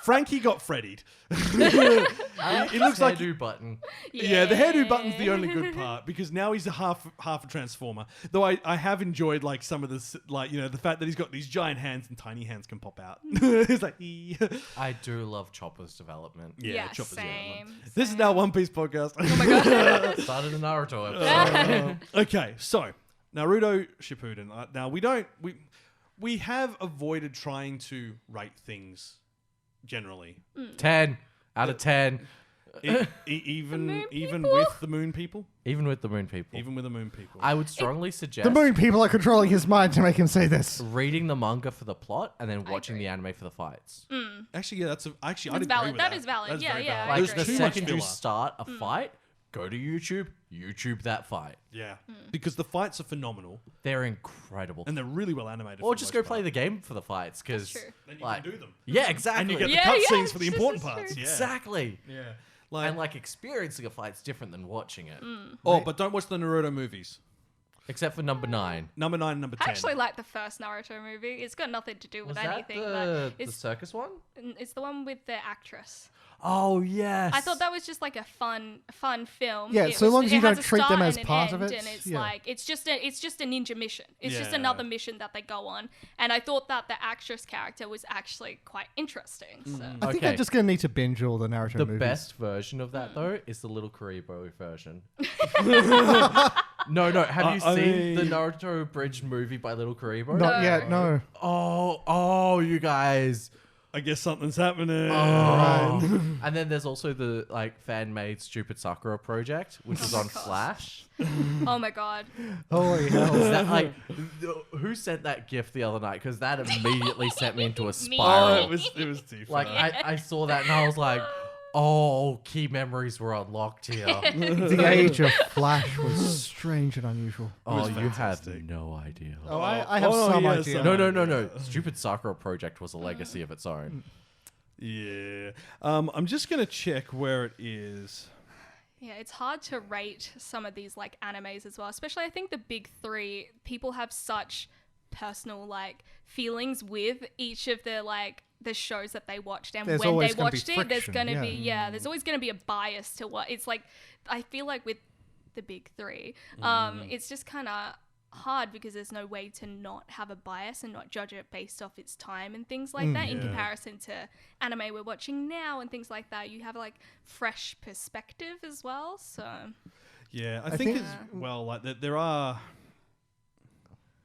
Frankie got Freddied. It looks like hairdo button. yeah, the hairdo button's the only good part because now he's a half a transformer. Though I have enjoyed like some of this, like, you know, the fact that he's got these giant hands and tiny hands can pop out. It's like I do love Chopper's development. yeah, Chopper's the other one. same. This is now One Piece podcast. Oh my god. Started a Naruto episode. Okay, so Naruto Shippuden. Now we have avoided trying to rate things generally, 10 out of 10. even people? with the moon people, Even with the moon people. even with the moon people. I would strongly suggest The moon people are controlling his mind to make him say this. reading the manga for the plot and then watching agree. the anime for the fights. Actually, yeah, I That's did agree valid. with That that. is valid. That's Yeah, very yeah, valid. I Like agree. the There's too much second you filler. start a fight, go to YouTube that fight. Yeah, because the fights are phenomenal They're incredible. and they're really well animated. Or for the just most go play part. the game for the fights because That's true. Then you like, can do them. yeah, exactly. And you get Yeah, the yeah, cutscenes for the this important is parts. true. Yeah. Exactly. Yeah. And like experiencing a fight's different than watching it. Oh, but don't watch the Naruto movies. Except for number 9. Number 9 and number 10. I actually like the first Naruto movie. It's got nothing to do with Was that anything. the It's circus one? it's the one with the actress. Oh, yes. I thought that was just like a fun film. Yeah, so long as you it has don't a treat them start as and an part of end, it, and it's yeah. like it's just a ninja mission. It's just Yeah. another mission that they go on, and I thought that the actress character was actually quite interesting. So I think Okay. I'm just going to need to binge all the Naruto The movies. best version of that, though, is the little Karibo version. No. Have you I seen the mean- Naruto abridged movie by Little Karibo? Not yet, no. Oh, you guys. I guess something's happening. Oh. And then there's also the like fan-made Stupid Sakura project, which was on God. Flash. oh my god, Holy hell. Is that like who sent that gift the other night? Because that immediately sent me into a Oh, spiral. it was Tifa. Like I saw that and I was like, oh, key memories were unlocked here. The age of Flash was strange and unusual. Oh, you fantastic. have no idea. Oh, I have oh, some yeah, idea. some- No. Stupid Sakura project was a legacy of its own. Yeah. I'm just going to check where it is. yeah, it's hard to rate some of these like animes as well. Especially, I think the big three people have such personal like feelings with each of the shows that they watched, and There's when they always gonna be watched it, there's friction, gonna yeah. be there's always gonna be a bias to what it's like. I feel like with the big three, it's just kind of hard because there's no way to not have a bias and not judge it based off its time and things like that in comparison to anime we're watching now and things like that. You have like fresh perspective as well, so Yeah, I think- think as well, like there are...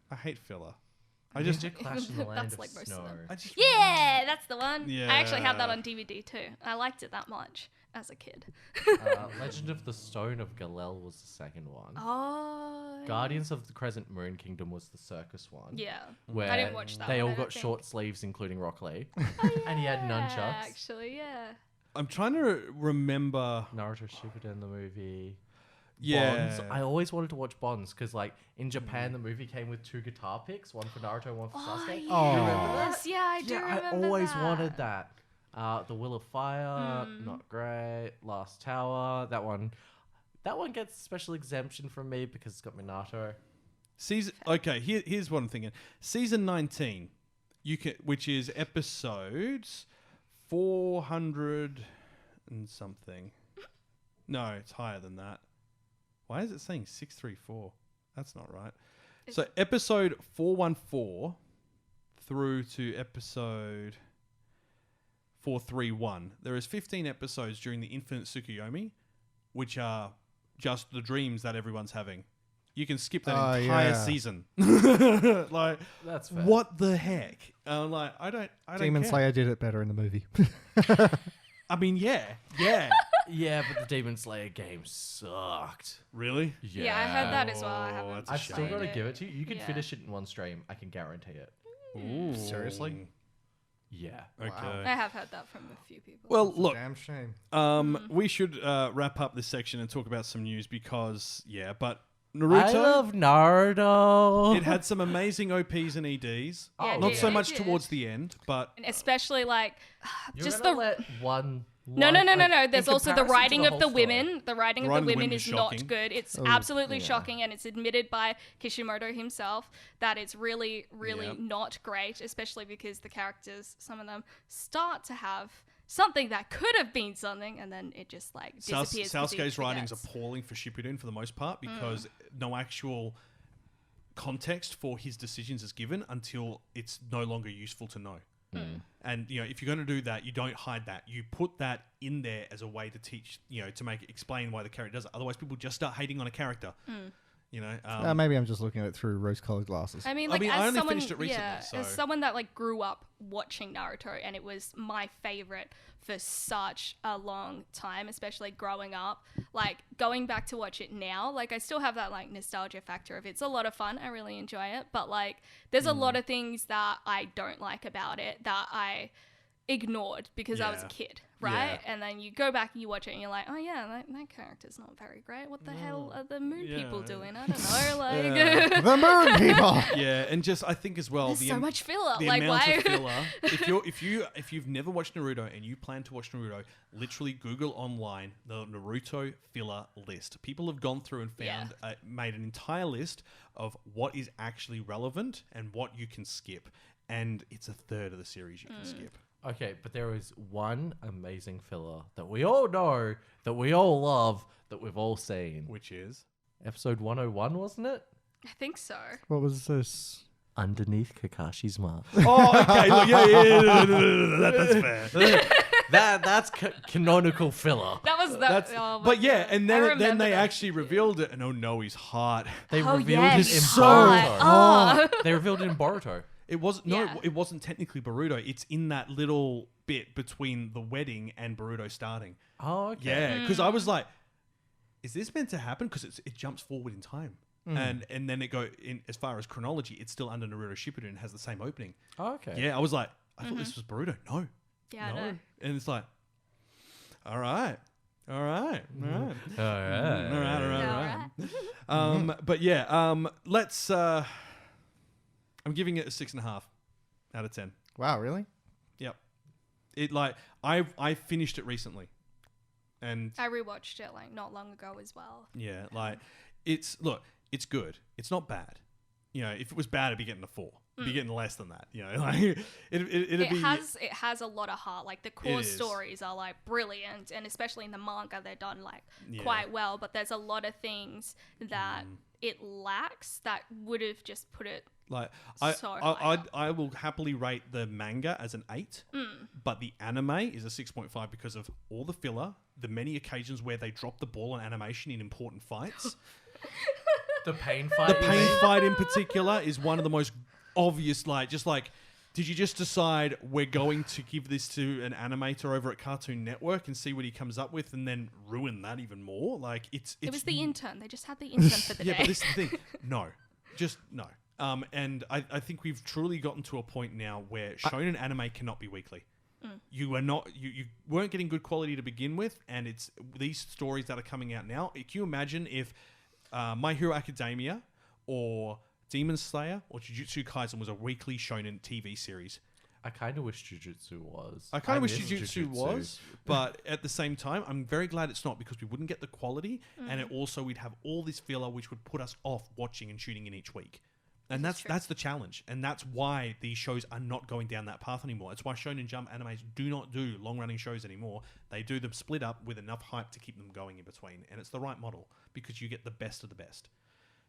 I hate filler. I just... Ninja Clash in the Land That's of like most of Snow. them. I just yeah, that's the one. Yeah. I actually have that on DVD too. I liked it that much as a kid. Legend of the Stone of Galel was the second one. Oh, Guardians of the Crescent Moon Kingdom was the circus one. yeah. Where I didn't watch that they one, all I got don't think. short sleeves, including Rock Lee. And he had nunchucks. Actually, yeah. I'm trying to remember... Naruto Shippuden, the movie. Yeah. Bonds. I always wanted to watch Bonds because, like, in Japan, the movie came with 2 guitar picks, one for Naruto, one for Sasuke. Yes, yeah, I do Yeah, remember I always that. wanted that. The Will of Fire, not great. Last Tower, that one gets special exemption from me because it's got Minato. Here's what I'm thinking. Season 19, which is episodes 400 and something. No, it's higher than that. Why is it saying 634? That's not right. So episode 414 through to episode 431. There is 15 episodes during the Infinite Tsukuyomi, which are just the dreams that everyone's having. You can skip that entire season. Like, That's fair. what the heck? Like, I don't Demon care. Slayer did it better in the movie. I mean, yeah. Yeah, but the Demon Slayer game sucked. Really? Yeah, I heard that as well. I haven't. that's a I've shame. still got to played give it to you. You can Yeah. finish it in one stream. I can guarantee it. Ooh. Seriously? Yeah. Okay. I have heard that from a few people. Well, look, Damn shame. we should wrap up this section and talk about some news because, but Naruto, I love Naruto. it had some amazing OPs and EDs. Yeah, Not it so did. much It did. towards the end, but And especially like You're just gonna the let one. No. line- like, There's in also the comparison to writing of whole the story. women. The writing of the women is not shocking. good. It's absolutely shocking, and it's admitted by Kishimoto himself that it's really, really Yep. not great, especially because the characters, some of them, start to have something that could have been something, and then it just like disappears. 'cause he Sasuke's writing's forgets. appalling for Shippuden for the most part because no actual context for his decisions is given until it's no longer useful to know. And if you're going to do that, you don't hide that. You put that in there as a way to teach, to explain why the character does it. Otherwise, people just start hating on a character. Maybe I'm just looking at it through rose-colored glasses. I mean, I as only someone, finished it recently, so- as someone that like grew up watching Naruto, and it was my favorite for such a long time, especially growing up. Like going back to watch it now, like I still have that like nostalgia factor of it's a lot of fun. I really enjoy it, but like there's a lot of things that I don't like about it that I ignored because I was a Yeah. kid, right? Yeah. And then you go back and you watch it and you're like, oh yeah, that character's not very great. What the hell are the moon people Yeah. doing? I don't know. Like, Yeah. The moon people. Yeah, and just I think as well there's so much filler. the Like, amount why? of filler. If you've never watched Naruto and you plan to watch Naruto, literally Google online the Naruto filler list. People have gone through and found made an entire list of what is actually relevant and what you can skip, and it's a third of the series you can skip. Okay, but there is one amazing filler that we all know, that we all love, that we've all seen. Which is Episode 101, wasn't it? I think so. What was this? Underneath Kakashi's mask. oh okay look, that's fair. That's canonical filler. That was That's, oh my but yeah, God. and I then remember they that. actually revealed it, and oh no, he's hot. They Oh, revealed yes. it in So Boruto. hot. Oh. They revealed it in Boruto. It wasn't no, Yeah. it wasn't technically Boruto. It's in that little bit between the wedding and Boruto starting. Oh, okay. Yeah, because I was like, is this meant to happen? Because it jumps forward in time. And then it go in as far as chronology, it's still under Naruto Shippuden and has the same opening. Oh, okay. Yeah, I was like, I thought this was Boruto. No, Yeah, I no, know. and it's like, all right. But yeah, let's. I'm giving it a 6.5 out of 10. Wow, really? Yep. It like I finished it recently, and I rewatched it like not long ago as well. yeah, like it's good. It's not bad. You know, if it was bad, it'd be getting a 4. It'd be getting less than that. You know, like it'd be. It has a lot of heart. Like the core It is. stories are like brilliant, and especially in the manga, they're done like Yeah. quite well. But there's a lot of things that it lacks that would have just put it. Like So high up. I will happily rate the manga as an 8, but the anime is a 6.5 because of all the filler, the many occasions where they drop the ball on animation in important fights. The pain fight. The pain fight in particular is one of the most obvious. Did you just decide we're going to give this to an animator over at Cartoon Network and see what he comes up with, and then ruin that even more? Like it was the intern. They just had the intern for the yeah, day. but this is the thing. No, just no. And I think we've truly gotten to a point now where shonen anime cannot be weekly. You are not. You weren't getting good quality to begin with, and it's these stories that are coming out now. Can you imagine if My Hero Academia or Demon Slayer or Jujutsu Kaisen was a weekly shonen TV series? I kind of wish Jujutsu was. I kind of wish miss Jujutsu was, but at the same time, I'm very glad it's not, because we wouldn't get the quality, and we'd have all this filler which would put us off watching and tuning in each week. And that's the challenge, and that's why these shows are not going down that path anymore. It's why Shonen Jump animes do not do long-running shows anymore. They do them split up with enough hype to keep them going in between, and it's the right model because you get the best of the best.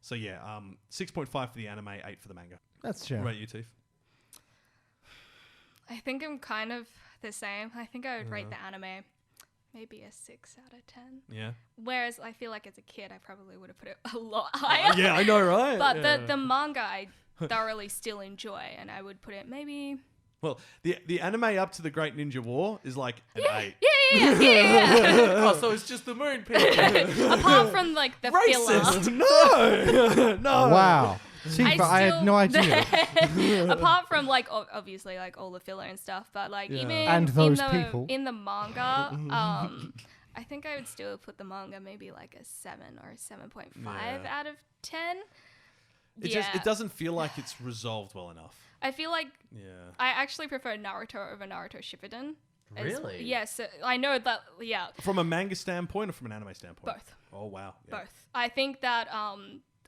So yeah, 6.5 for the anime, 8 for the manga. That's true. What about you, Tiff? I think I'm kind of the same. I think I would rate the anime maybe a 6 out of 10. Yeah. Whereas I feel like as a kid, I probably would have put it a lot higher. Yeah, I know, right? But Yeah. the manga I thoroughly still enjoy, and I would put it maybe. Well, the anime up to the Great Ninja War is like an 8. Yeah. Oh, so it's just the moon people. Apart from like the Racist! filler. No! Wow. Tifa, I had no idea. Apart from like obviously like all the filler and stuff, but like even And those people. in the manga, I think I would still put the manga maybe like a 7 or 7.5 Yeah. out of 10. It doesn't feel like it's resolved well enough. I feel like Yeah. I actually prefer Naruto over Naruto Shippuden. Really? Yes, I know that. Yeah, From a manga standpoint or from an anime standpoint? both. Oh, wow. Yeah. Both. I think that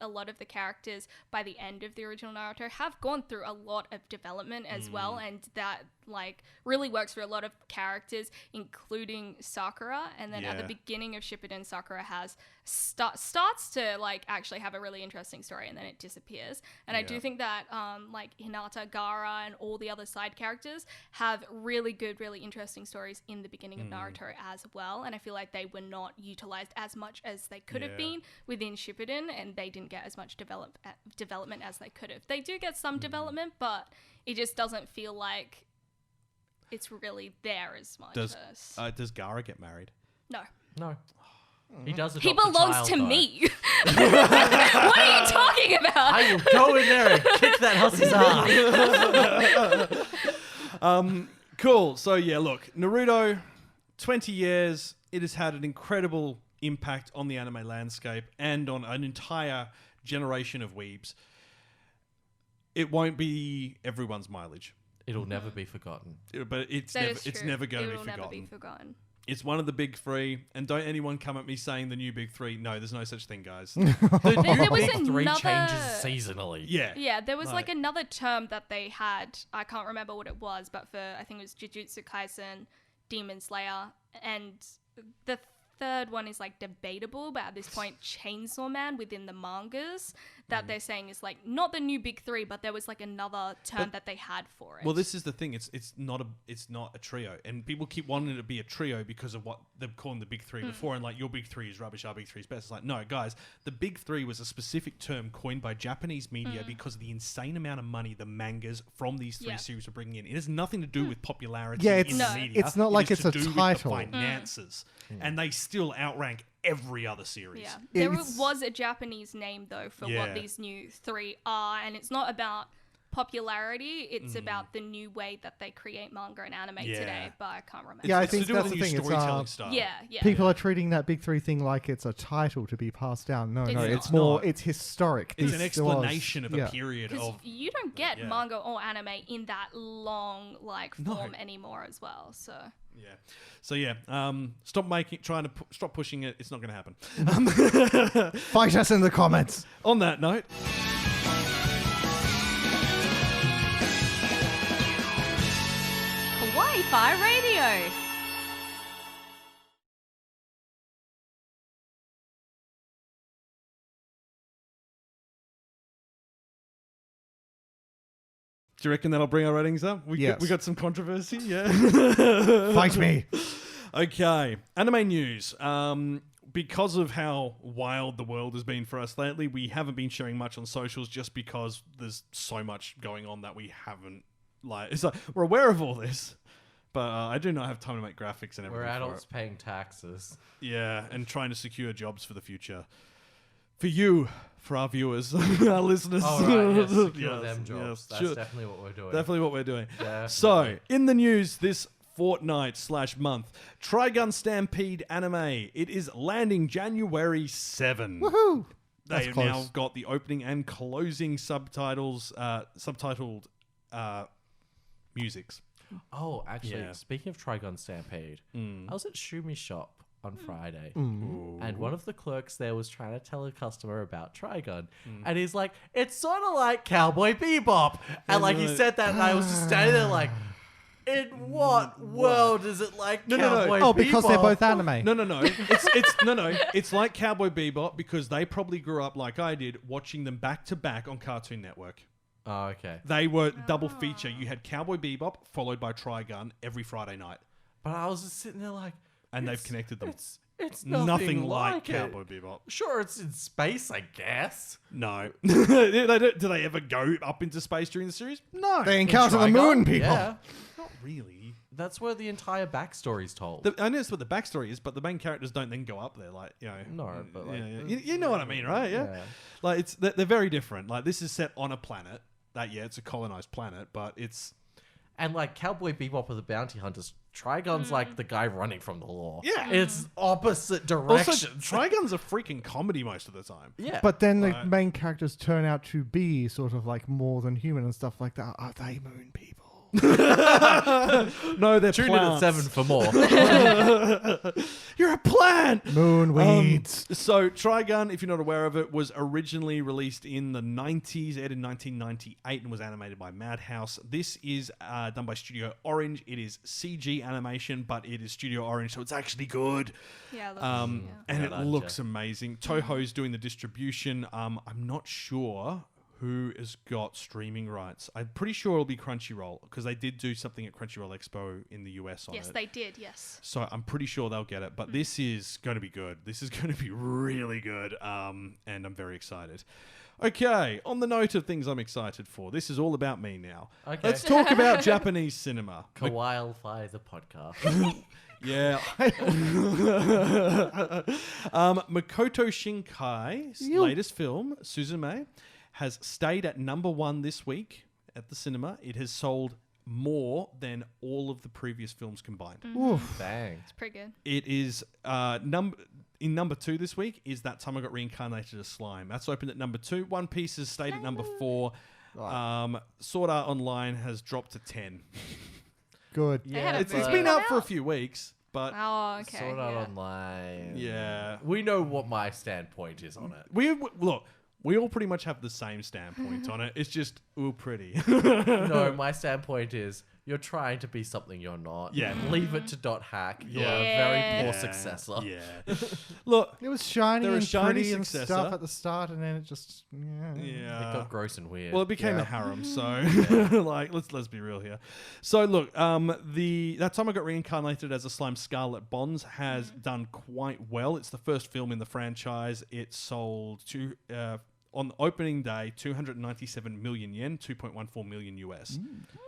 a lot of the characters by the end of the original Naruto have gone through a lot of development as well, and that like really works for a lot of characters, including Sakura. And then at the Yeah. beginning of Shippuden, Sakura has starts to like actually have a really interesting story, and then it disappears. And I do Yeah. think that like Hinata, Gaara, and all the other side characters have really good, really interesting stories in the beginning of Naruto as well. And I feel like they were not utilized as much as they could have Yeah. been within Shippuden, and they didn't get as much development as they could have. They do get some development, but it just doesn't feel like it's really there as much. Does as Gaara get married? no. No. He does He adopt a belongs child, to though. me. What are you talking about? I will go in there and kick that hussy's ass. Cool. So yeah, look, Naruto, 20 years. It has had an incredible impact on the anime landscape and on an entire generation of weebs. It won't be everyone's mileage, It'll never be forgotten. but it's That never, is it's true. never going to It be will forgotten. never be forgotten. It's one of the big three, and don't anyone come at me saying the new big three. No, there's no such thing, guys. There was Big three another changes seasonally. Yeah. Yeah, there was Like- like another term that they had. I can't remember what it was, but for I think it was Jujutsu Kaisen, Demon Slayer, and the third one is like debatable, but at this point, Chainsaw Man within the mangas that they're saying is like not the new big three, but there was like another term that they had for it. Well, this is the thing. It's not a trio, and people keep wanting it to be a trio because of what they're calling the big three before, and like your big three is rubbish, our big three is best. It's like, no, guys, the big three was a specific term coined by Japanese media because of the insane amount of money the mangas from these three series were bringing in. It has nothing to do with popularity Yeah, in the No. media. it's not like is it's a to do with title. the finances, and they still outrank every other series. Yeah, there It's- was a Japanese name though for Yeah. what these new three are, and it's not about popularity. It's about the new way that they create manga and anime Yeah. today. But I can't remember. Yeah, I It's think to do that's with the new thing. It's storytelling style. yeah. people are treating that big three thing like it's a title to be passed down. No, It's it's not. more. Not. It's historic. It's This an explanation of a period Because of. you don't get yeah. manga or anime in that long like No. form anymore as well. So Yeah. So yeah, stop stop pushing it. It's not going to happen. Fight us in the comments. On that note, Kawaii-Fi Radio. do you reckon that'll bring our ratings up? Yes. We got some controversy. Yeah. Fight me. Okay. Anime news. Because of how wild the world has been for us lately, we haven't been sharing much on socials just because there's so much going on that we haven't. It's like we're aware of all this, but I do not have time to make graphics and everything. We're for adults it. paying taxes. Yeah, and trying to secure jobs for the future. For you, for our viewers, our listeners. Oh, right, yes, secure Yes, them jobs. yes, That's sure. definitely what we're doing. Definitely what we're doing. Definitely. So, in the news this fortnight/month, Trigun Stampede anime. It is landing January 7. Woohoo! They That's have close. now got the opening and closing subtitled musics. Oh, actually, Yeah. speaking of Trigun Stampede, I was at Shumi Shop on Friday, Mm. and one of the clerks there was trying to tell a customer about Trigun, and he's like, "It's sort of like Cowboy Bebop," and like he said that, and I was just standing there like, "In what world is it like No, no, no. Cowboy Oh, because they're Bebop. both anime. No. It's like Cowboy Bebop because they probably grew up like I did, watching them back to back on Cartoon Network. Oh, okay. They were double feature. You had Cowboy Bebop followed by Trigun every Friday night, But I was just sitting there like, and they've it's- connected them. It's Nothing like like it. Cowboy Bebop. Sure, it's in space, I guess. No. Do they ever go up into space during the series? No. They encounter the Trigun? moon people. Yeah. Not really. That's where the entire backstory's told. I know that's what the backstory is, but the main characters don't then go up there. Like, you know. No, but like- You know what I mean, right? Yeah. Like, they're very different. Like, this is set on a planet. It's a colonized planet, but it's. And like Cowboy Bebop of the Bounty Hunters, Trigun's like the guy running from the law. Yeah. It's opposite Also, directions. Trigun's a freaking comedy most of the time. yeah. But then the Right. main characters turn out to be sort of like more than human and stuff like that. Are they moon people? No, they're Tune in at plants. 7 for more. You're a plant! Moon weeds. So, Trigun, if you're not aware of it, was originally released in the 90s, aired in 1998, and was animated by Madhouse. This is done by Studio Orange. It is CG animation, but it is Studio Orange, so it's actually good. yeah, look, And Yeah, it that, looks amazing. Toho's doing the distribution. I'm not sure who has got streaming rights. I'm pretty sure it'll be Crunchyroll, because they did do something at Crunchyroll Expo in the US on yes, it. they did. Yes. So I'm pretty sure they'll get it. But this is going to be good. This is going to be really good. And I'm very excited. Okay, on the note of things I'm excited for, this is all about me now. Okay. Let's talk about Japanese cinema. Kawaii-Fi the podcast. Yeah. Makoto Shinkai's latest film, Suzume, has stayed at number 1 this week at the cinema. It has sold more than all of the previous films combined. Oof. Dang. It's pretty good. It is number 2 this week is That Time I Got Reincarnated as Slime. That's opened at number 2. One Piece has stayed at number 4. Sword Art Online has dropped to 10. Good. Yeah, It's been out for a few weeks, but Oh, okay. Sword Art Online. yeah. We know what my standpoint is on it. Look, we all pretty much have the same standpoint on it. It's just pretty. No, my standpoint is you're trying to be something you're not. Yeah. Leave it to Dot Hack. You're a Yeah. very poor Yeah, successor. Yeah. Look, It was shiny They're a and shiny pretty and successor. stuff at the start, and then it just It got gross and weird. Well, it became a Yeah. harem, so like let's be real here. So look, That Time I Got Reincarnated as a Slime, Scarlet Bonds has done quite well. It's the first film in the franchise. It sold on opening day 297 million yen, 2.14 million US.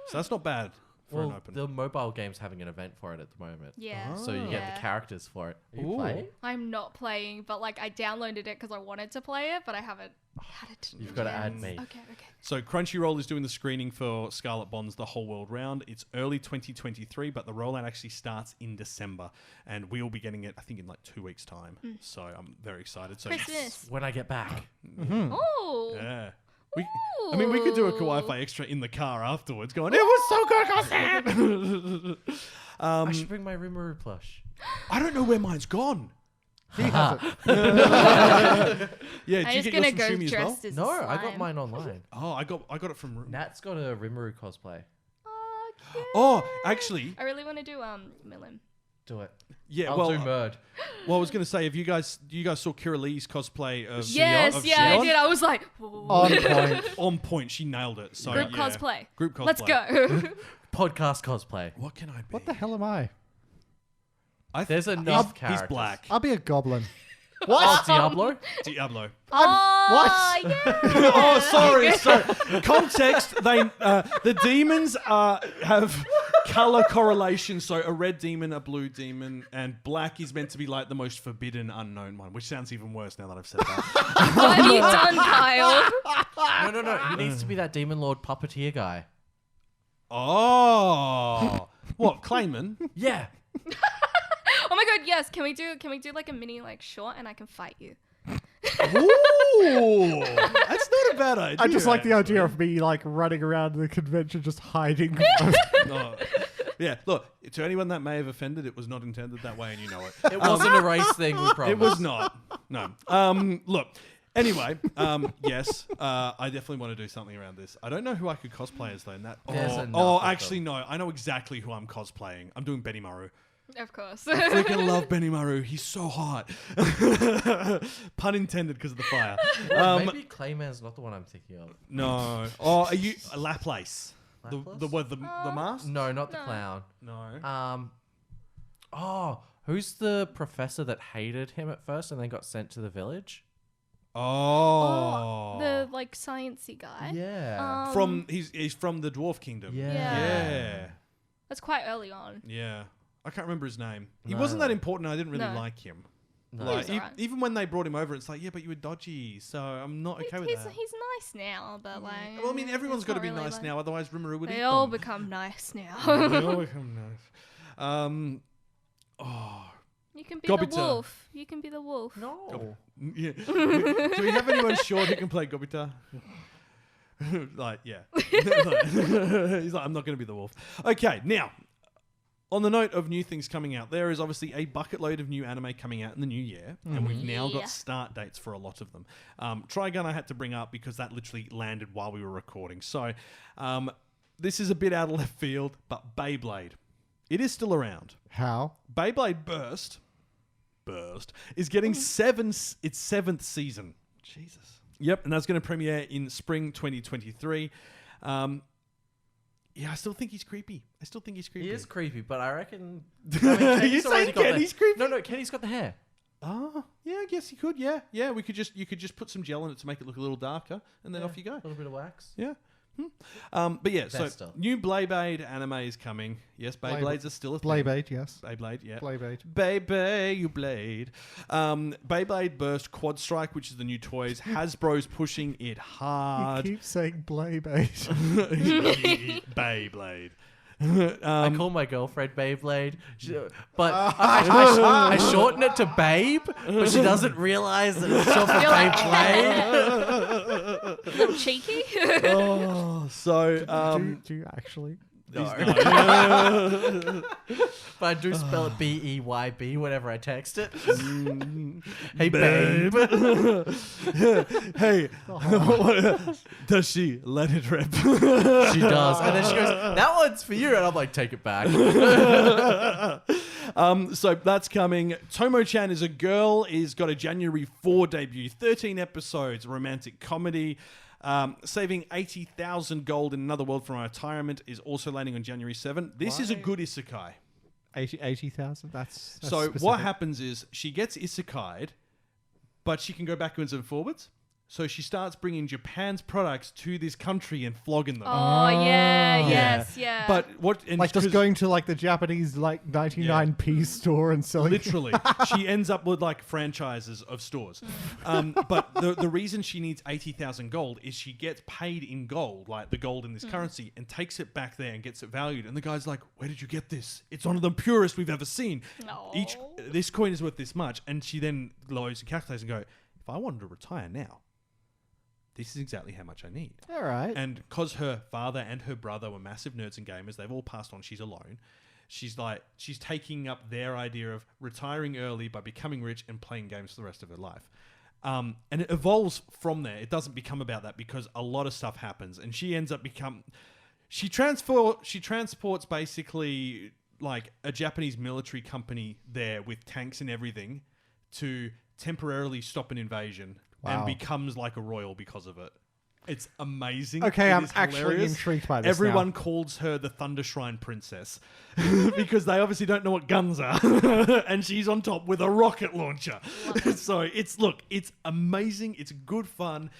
So that's not bad for an well, open. the mobile game's having an event for it at the moment. Yeah. So you get Yeah. the characters for it. Are you Ooh. playing? I'm not playing, but like I downloaded it because I wanted to play it, but I haven't had it. You've got to yet. add me. Okay. So Crunchyroll is doing the screening for Scarlet Bonds the whole world round. It's early 2023, but the rollout actually starts in December, and we'll be getting it, I think, in like 2 weeks' time. So I'm very excited. So Christmas. When I get back. Oh. yeah. I mean, we could do a Kawaii-Fi extra in the car afterwards going, it was so good, Gossip! I should bring my Rimuru plush. I don't know where mine's gone. he has it. Yeah, did I'm you just get yours gonna from go Shumi as well? dressed as No, a I got slime. mine online. Oh, I got it from... Nat's got a Rimuru cosplay. Oh, cute. Oh, actually, I really want to do Milim. Do it. yeah, I'll well, do Murd. well, I was going to say, you guys saw Kira Lee's cosplay of Yes, of yeah, I Shion? did. I was like, ooh. On point. On point, she nailed it. So, Group yeah. cosplay. Group cosplay. Let's go. Podcast cosplay. What can I be? What the hell am I? There's enough He's characters. black. I'll be a goblin. Oh, Diablo? Diablo. Oh, What? yeah. Oh, sorry. So, context: the demons have color correlation. So, a red demon, a blue demon, and black is meant to be like the most forbidden, unknown one, which sounds even worse now that I've said that. What have you done, Kyle? No. He needs to be that Demon Lord puppeteer guy. Oh, what Clayman? Yeah. Oh my god, yes. Can we do like a mini like short and I can fight you? Ooh, that's not a bad idea. I just like the actually. idea of me like running around the convention just hiding. No. Yeah, look, to anyone that may have offended, it was not intended that way, and you know it. It wasn't a race thing, we promise. It was not. No. Look. Anyway, yes, I definitely want to do something around this. I don't know who I could cosplay as though. In that. There's Oh, enough of actually, no. I know exactly who I'm cosplaying. I'm doing Benny Maru. Of course. I freaking love Benny Maru. He's so hot. Pun intended because of the fire. Maybe Clayman's not the one I'm thinking of. No. Oh, are you Laplace? Laplace? The mask? No, not the clown. No. Who's the professor that hated him at first and then got sent to the village? Oh. The like sciencey guy. Yeah. He's from the Dwarf Kingdom. Yeah. Yeah. That's quite early on. Yeah. I can't remember his name. He No. wasn't that important. I didn't really No. like him. No. Like, He's alright. even when they brought him over, it's like, yeah, but you were dodgy, so I'm not okay with He's that. nice now, but like. Well, I mean, everyone's it's got to not be really nice like- now, otherwise Rimuru would eat They all them. become nice now. They all become nice. You can be Gobita. the wolf. You can be the wolf. No. Yeah. Do we have anyone short who can play Gobita? Like, yeah. He's like, I'm not going to be the wolf. Okay, now, on the note of new things coming out, there is obviously a bucket load of new anime coming out in the new year, and we've now Yeah. got start dates for a lot of them. Trigun I had to bring up because that literally landed while we were recording. So, this is a bit out of left field, but Beyblade. It is still around. How? Beyblade Burst is getting its 7th season. Jesus. Yep, and that's going to premiere in spring 2023. Yeah, I still think he's creepy. He is creepy, but I reckon... You Kenny's already saying got Kenny's creepy? No, Kenny's got the hair. Oh, yeah, I guess you could. Yeah, you could just put some gel in it to make it look a little darker, and then off you go. A little bit of wax. Yeah, But yeah, so Best of. new Beyblade anime is coming. Yes, Beyblades are still a thing. Beyblade, yes. Beyblade, yeah. Beyblade. Baby, you blade. Beyblade Burst Quad Strike, which is the new toys. Hasbro's pushing it hard. You keep saying Beyblade. Beyblade. I call my girlfriend Beyblade, but I shorten it to Babe, but she doesn't realize that it's short for Beyblade. Little cheeky. Do you actually? No. But I do spell it B-E-Y-B whenever I text it. Hey, babe. Hey, does she let it rip? She does. And then she goes, that one's for you. And I'm like, take it back. So that's coming. Tomo-chan is a girl, is got a January 4 debut, 13 episodes, romantic comedy. Saving 80,000 gold in another world from retirement is also landing on January 7. This is a good isekai. 80,000? That's So specific. what happens is she gets isekai'd, but she can go backwards and forwards. So she starts bringing Japan's products to this country and flogging them. Oh, yeah, yes, yeah. But what... And Like just 'cause going to like the Japanese like 99p store and selling. Literally. She ends up with like franchises of stores. But the reason she needs 80,000 gold is she gets paid in gold, like the gold in this currency, and takes it back there and gets it valued. And the guy's like, where did you get this? It's one of the purest we've ever seen. Aw. This coin is worth this much. And she then lowers and calculates and go, if I wanted to retire now, this is exactly how much I need. All right. And because her father and her brother were massive nerds and gamers, they've all passed on. She's alone. She's taking up their idea of retiring early by becoming rich and playing games for the rest of her life. And it evolves from there. It doesn't become about that because a lot of stuff happens. And she ends up she transports basically like a Japanese military company there with tanks and everything to temporarily stop an invasion. Wow. And becomes like a royal because of it. It's amazing. Okay, It I'm is actually hilarious. intrigued by this Everyone now. calls her the Thunder Shrine Princess because they obviously don't know what guns are, and she's on top with a rocket launcher. So it's amazing. It's good fun.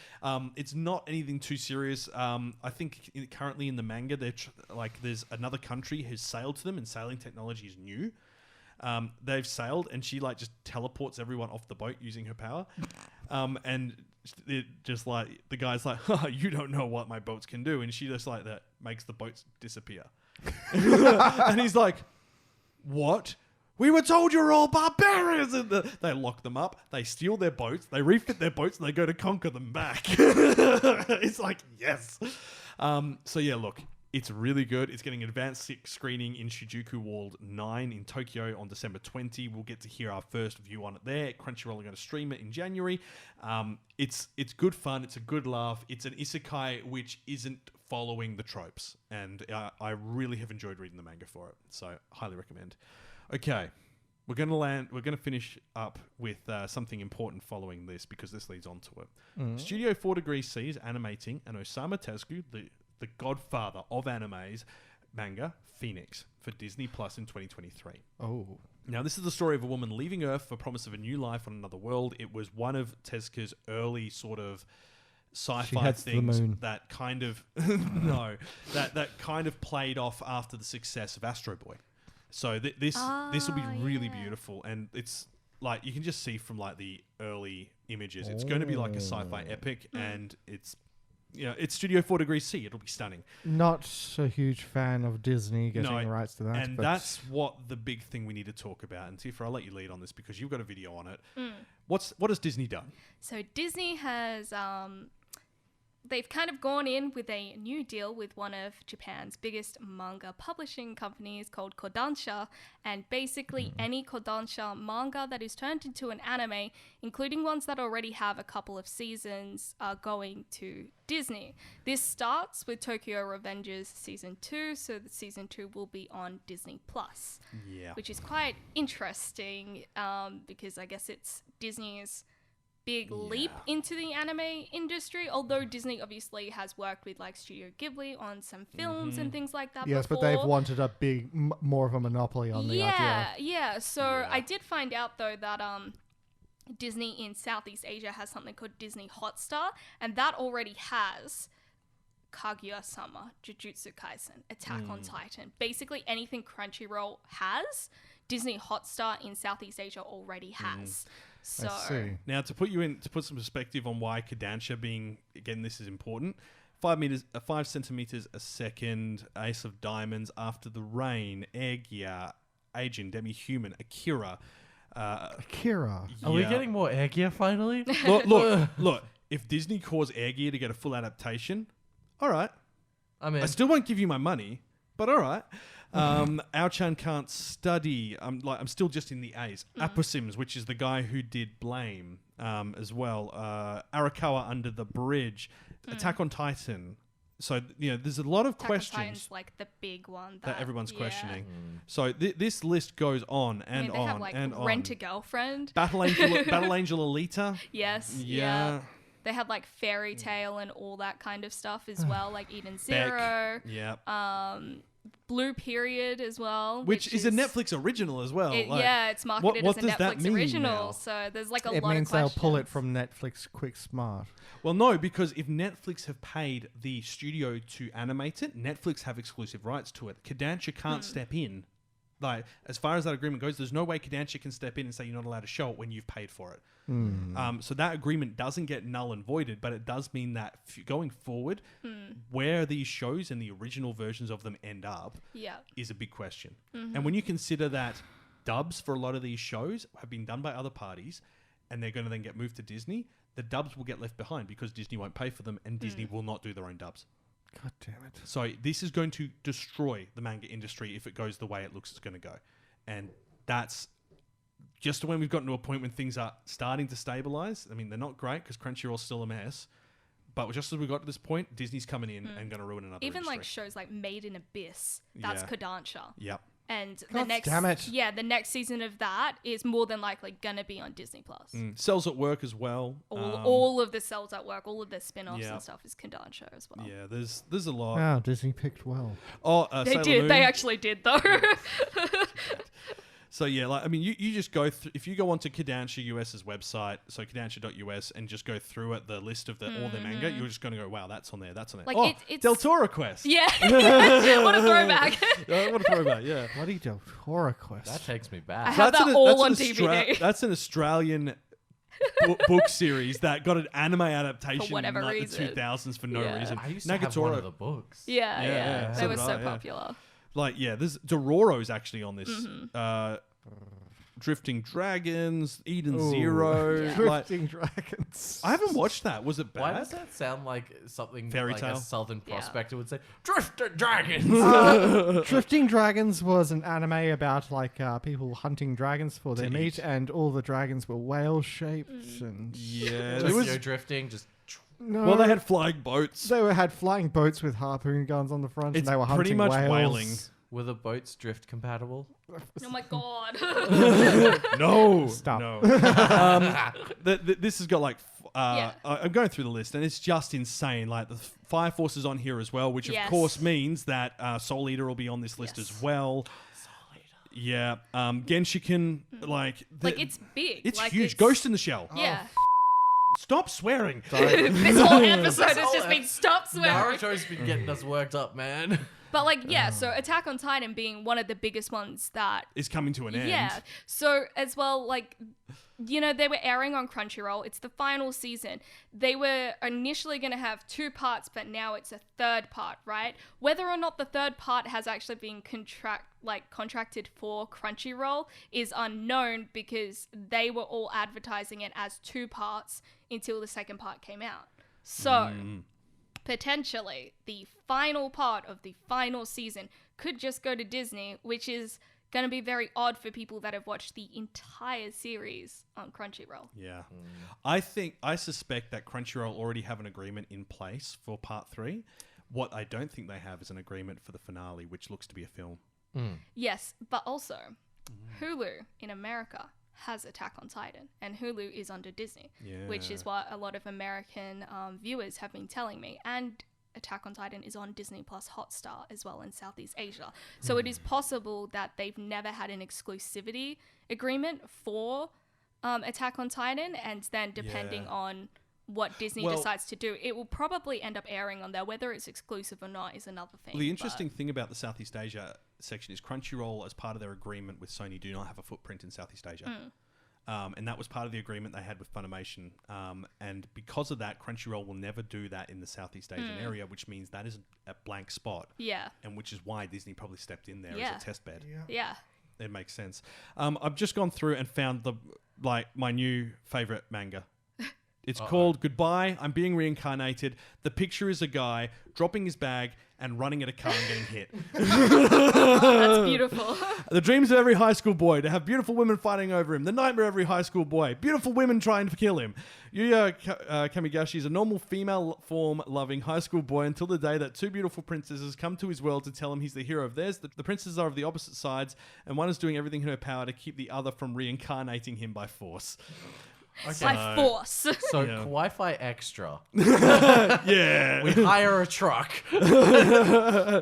It's not anything too serious. I think currently in the manga, there's another country who's sailed to them, and sailing technology is new. They've sailed, and she like just teleports everyone off the boat using her power. And it just like the guy's like, you don't know what my boats can do, and she just like that makes the boats disappear. And he's like, what? We were told you're all barbarians. And they lock them up, they steal their boats, they refit their boats, and they go to conquer them back. It's like, yes. So yeah, look. It's really good. It's getting an advanced screening in Shinjuku World 9 in Tokyo on December 20. We'll get to hear our first view on it there. Crunchyroll are going to stream it in January. It's good fun. It's a good laugh. It's an isekai which isn't following the tropes. And I really have enjoyed reading the manga for it. So highly recommend. Okay. We're going to finish up with something important following this because this leads on to it. Studio 4 Degrees C is animating an Osamu Tezuka, the godfather of animes, manga, Phoenix, for Disney Plus in 2023. Oh. Now, this is the story of a woman leaving Earth for promise of a new life on another world. It was one of Tezuka's early sort of sci-fi things that kind of that kind of played off after the success of Astro Boy. So this will be really beautiful, and it's like you can just see from like the early images, it's going to be like a sci-fi epic, and it's Studio 4 Degrees C. It'll be stunning. Not a huge fan of Disney getting the rights to that. And that's what the big thing we need to talk about. And Tifa, I'll let you lead on this because you've got a video on it. What has Disney done? So Disney has they've kind of gone in with a new deal with one of Japan's biggest manga publishing companies called Kodansha, and basically any Kodansha manga that is turned into an anime, including ones that already have a couple of seasons, are going to Disney. This starts with Tokyo Revengers Season 2, so the Season 2 will be on Disney Plus, which is quite interesting because I guess it's Disney's big leap into the anime industry, although Disney obviously has worked with like Studio Ghibli on some films and things like that yes, before. but they've wanted a big, more of a monopoly on the idea. So I did find out though that Disney in Southeast Asia has something called Disney Hotstar, and that already has Kaguya-sama, Jujutsu Kaisen, Attack on Titan. Basically anything Crunchyroll has, Disney Hotstar in Southeast Asia already has. So I see. Now, to put some perspective on why Kodansha being, again, this is important. 5 centimeters a second, Ace of Diamonds, After the Rain, Air Gear, Agent, Demi-Human, Akira. Akira. Are we yeah. getting more Air Gear finally? Look. If Disney calls Air Gear to get a full adaptation, all right. I still won't give you my money, but all right. Ao-chan Can't Study. I'm still just in the A's. Aposims, which is the guy who did Blame, as well. Arakawa Under the Bridge. Attack on Titan. So, there's a lot of Attack on questions Titan's like the big one that everyone's yeah. questioning. So this list goes on and they on have like and on. Rent a Girlfriend. Battle Angel Alita. Yes. Yeah. They had like Fairy Tale and all that kind of stuff as well, like Eden Zero. Yeah. Blue Period as well. Which is a Netflix original as well. It's marketed what as a does that Netflix mean original. now? So there's like a It lot means of they'll questions. pull it from Netflix Quick Smart. Well, no, because if Netflix have paid the studio to animate it, Netflix have exclusive rights to it. Kodansha can't step in. Like, as far as that agreement goes, there's no way Kodansha can step in and say you're not allowed to show it when you've paid for it. So that agreement doesn't get null and voided, but it does mean that going forward, where these shows and the original versions of them end up is a big question. And when you consider that dubs for a lot of these shows have been done by other parties and they're going to then get moved to Disney, the dubs will get left behind because Disney won't pay for them and Disney will not do their own dubs. God damn it. So this is going to destroy the manga industry if it goes the way it looks it's going to go. And that's just when we've gotten to a point when things are starting to stabilize. I mean, they're not great because Crunchyroll's still a mess. But just as we got to this point, Disney's coming in and going to ruin another Even industry. like shows like Made in Abyss, that's Yeah. Kodansha. Yep. And God damn it. the next season of that is more than likely gonna be on Disney Plus. Cells at Work as well. All of the Cells at Work, all of the spin-offs Yeah. and stuff is Kodansha as well. Yeah, there's a lot. Wow, Disney picked well. They Sailor did. Moon. They actually did though. So yeah, like I mean, you just go through. If you go onto Kodansha US's website, so Kodansha.us, and just go through at the list of all their manga, you're just going to go, wow, that's on there, that's on there. Like, it's Del Toro Quest. Yeah. What a throwback. What a throwback. Yeah. Bloody Del Toro Quest. That takes me I back. have that all on an DVD. That's an Australian book series that got an anime adaptation whatever in like reason. the 2000s for no Yeah. reason. I used to have one of the Nagatoro, books. Yeah. so They were did so I, yeah. popular. like there's Dororo's actually on this. Drifting Dragons, Eden Ooh. Zero. Like, Drifting Dragons. I haven't watched that. Was it bad? Why does that sound like something Fairy like tale? a Southern Yeah. prospector would say? Drifting Dragons! Drifting Dragons was an anime about like people hunting dragons for their To meat, eat. and all the dragons were whale shaped. And Yeah, Just it was. go drifting, just... no, Well, they had flying boats. they had flying boats with harpoon guns on the front, It's and they were pretty hunting much whales. whaling. Were the boats drift compatible? Oh my god. No, Stop. no. This has got like. Yeah. I'm going through the list, and it's just insane. Like the Fire Force is on here as well, which Yes. of course means that Soul Eater will be on this list Yes. as well. Yeah, Genshiken, like it's big. it's like, huge. Ghost in the Shell. Yeah. Stop swearing. This whole episode has just been stop swearing. Naruto's been getting us worked up, man. But like, yeah, so Attack on Titan being one of the biggest ones that Is coming to an end. yeah. So as well, like, you know, they were airing on Crunchyroll. It's the final season. They were initially going to have 2 parts, but now it's a 3rd part, right? Whether or not the 3rd part has actually been contracted for Crunchyroll is unknown because they were all advertising it as 2 parts until the 2nd part came out. So potentially the final part of the final season could just go to Disney, which is going to be very odd for people that have watched the entire series on Crunchyroll. Yeah. I suspect that Crunchyroll already have an agreement in place for part 3. What I don't think they have is an agreement for the finale, which looks to be a film. Yes, but also Hulu in America has Attack on Titan, and Hulu is under Disney, which is what a lot of American viewers have been telling me. And Attack on Titan is on Disney Plus Hotstar as well in Southeast Asia. So it is possible that they've never had an exclusivity agreement for Attack on Titan, and then depending on what Disney decides to do. It will probably end up airing on there. Whether it's exclusive or not is another thing. Well, the interesting thing about the Southeast Asia section is Crunchyroll, as part of their agreement with Sony, do not have a footprint in Southeast Asia. And that was part of the agreement they had with Funimation. And because of that, Crunchyroll will never do that in the Southeast Asian area, which means that is a blank spot. Yeah. And which is why Disney probably stepped in there as a test bed. Yeah. It makes sense. I've just gone through and found my new favorite manga. It's called Goodbye, I'm Being Reincarnated. The picture is a guy dropping his bag and running at a car and getting hit. That's beautiful. The dreams of every high school boy, to have beautiful women fighting over him. The nightmare of every high school boy, beautiful women trying to kill him. Yuya Kamigashi is a normal female form loving high school boy until the day that two beautiful princesses come to his world to tell him he's the hero of theirs. The princesses are of the opposite sides, and one is doing everything in her power to keep the other from reincarnating him by force. Okay. By force. So Kawaii-Fi Extra. Yeah. We hire a truck. I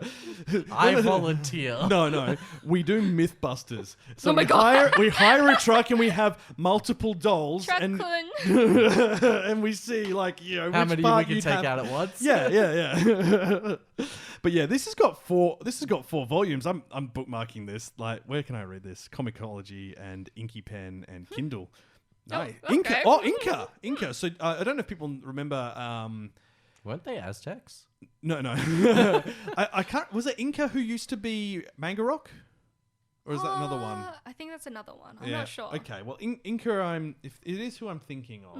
volunteer. No. We do Mythbusters. So oh my God. we hire a truck and we have multiple dolls. And we see how which many we can take out at once. Yeah. But yeah, this has got 4 volumes. I'm bookmarking this. Like, where can I read this? Comicology and Inky Pen and Kindle. No, okay. Inca. So I don't know if people remember. Weren't they Aztecs? No. I can't. Was it Inca who used to be Manga Rock, or is that another one? I think that's another one. I'm not sure. Okay, well, Inca. If it is who I'm thinking of,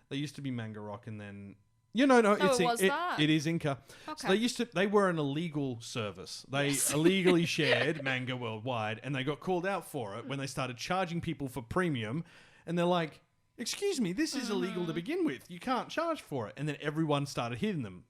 they used to be Manga Rock, and then. It is Inca. Okay. So they were an illegal service. They illegally shared manga worldwide, and they got called out for it when they started charging people for premium. And they're like, excuse me, this is illegal to begin with. You can't charge for it. And then everyone started hitting them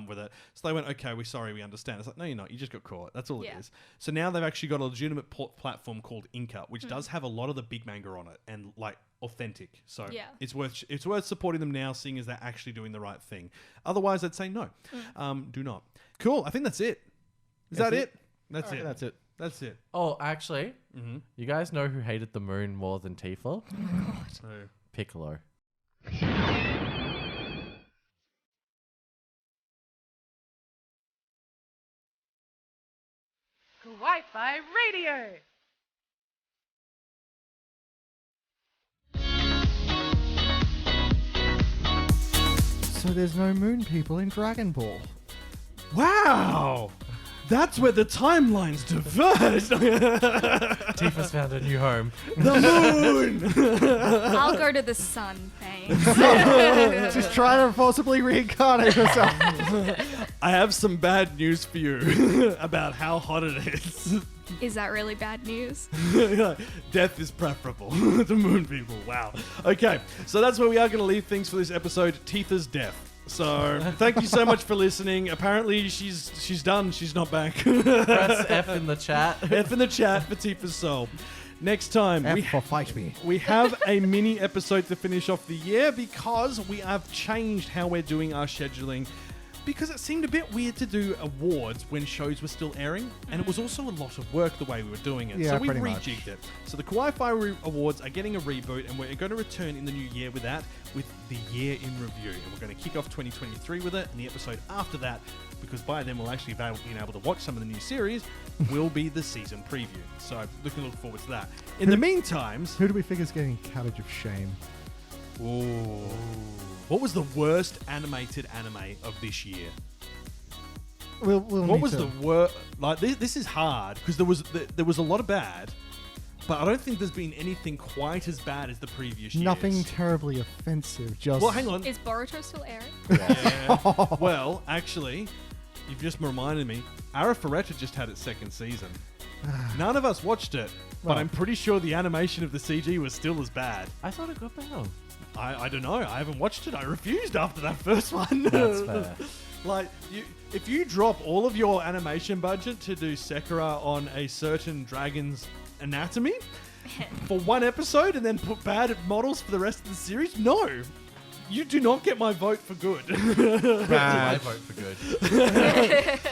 with it. So they went, okay, we're sorry, we understand. It's like, no, you're not. You just got caught. That's all it is. So now they've actually got a legitimate platform called Inca, which does have a lot of the big manga on it and authentic. So it's worth supporting them now, seeing as they're actually doing the right thing. Otherwise, I'd say no. Do not. Cool. I think that's it. Is that it? That's it. That's it. Oh, actually, you guys know who hated the moon more than Tifa? Oh my God. Piccolo. Kawaii-Fi Radio. So there's no moon people in Dragon Ball. Wow! That's where the timelines diverge. Tifa's found a new home. The moon! I'll go to the sun, thanks. Just trying to forcibly reincarnate herself. I have some bad news for you about how hot it is. Is that really bad news? Death is preferable to moon people. Wow. Okay, so that's where we are going to leave things for this episode. Tifa's death. So thank you so much for listening. Apparently she's done. She's not back. Press F in the chat. F in the chat for Tifa's soul. Next time, fight me. We have a mini episode to finish off the year because we have changed how we're doing our scheduling. Because it seemed a bit weird to do awards when shows were still airing, and it was also a lot of work the way we were doing it. Yeah, so we pretty rejigged it. So the Kawaii-Fi Awards are getting a reboot, and we're going to return in the new year with that, with the year in review. And we're going to kick off 2023 with it, and the episode after that, because by then we'll actually be able to watch some of the new series, will be the season preview. So look forward to that. In the meantime... Who do we think is getting Cabbage of Shame? Ooh. What was the worst animated anime of this year? What was the worst? Like this is hard because there was a lot of bad, but I don't think there's been anything quite as bad as the previous years. Nothing terribly offensive. Just well, hang on. Is Boruto still airing? Yeah. Well, actually, you've just reminded me. Arifureta just had its second season. None of us watched it, but I'm pretty sure the animation of the CG was still as bad. I thought it got better. I don't know. I haven't watched it. I refused after that first one. That's fair. Like, if you drop all of your animation budget to do Sekira on a certain dragon's anatomy for one episode and then put bad models for the rest of the series, no. You do not get my vote for good. I vote for good.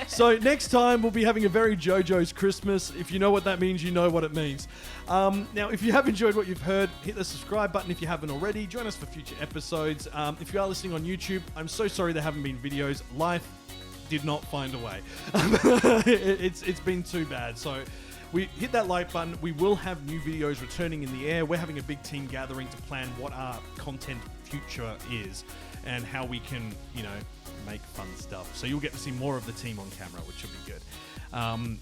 So next time we'll be having a very JoJo's Christmas. If you know what that means, you know what it means. Now, if you have enjoyed what you've heard, hit the subscribe button if you haven't already. Join us for future episodes. If you are listening on YouTube, I'm so sorry there haven't been videos. Life did not find a way. It's been too bad. So we hit that like button. We will have new videos returning in the air. We're having a big team gathering to plan what our content future is and how we can, make fun stuff. So you'll get to see more of the team on camera, which will be good. On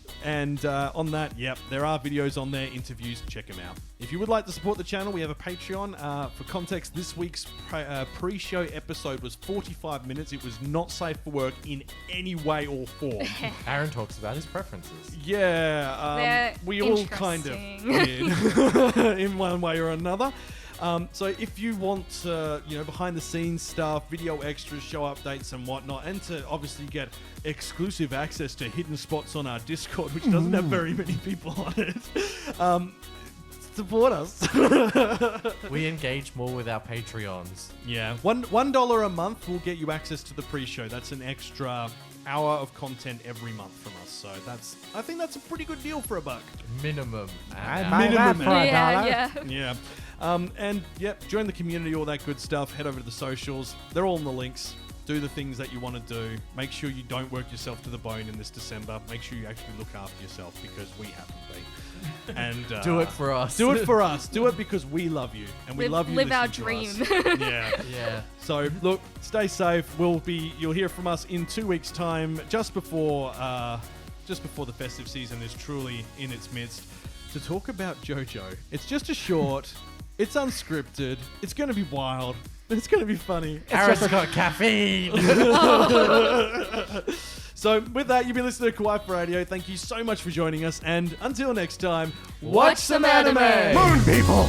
that, there are videos on there, interviews, check them out. If you would like to support the channel, we have a Patreon. For context, this week's pre-show episode was 45 minutes. It was not safe for work in any way or form. Aaron talks about his preferences. Yeah, we all kind of did in one way or another. So if you want, behind the scenes stuff, video extras, show updates and whatnot, and to obviously get exclusive access to hidden spots on our Discord, which doesn't have very many people on it, support us. We engage more with our Patreons. Yeah, $1 a month will get you access to the pre-show. That's an extra hour of content every month from us. So I think that's a pretty good deal for $1. Minimum. Minimum. Yeah. Join the community, all that good stuff. Head over to the socials. They're all in the links. Do the things that you want to do. Make sure you don't work yourself to the bone in this December. Make sure you actually look after yourself because we haven't been. And do it for us. Do it for us. Do it because we love you and we love you. Live our listening dream. to us. Yeah. So look, stay safe. You'll hear from us in 2 weeks' time, just before the festive season is truly in its midst, to talk about JoJo. It's just a short. It's unscripted. It's going to be wild. It's going to be funny. Aaron's got caffeine. So with that, you've been listening to Kawaii-Fi Radio. Thank you so much for joining us. And until next time, watch some anime! Moon people!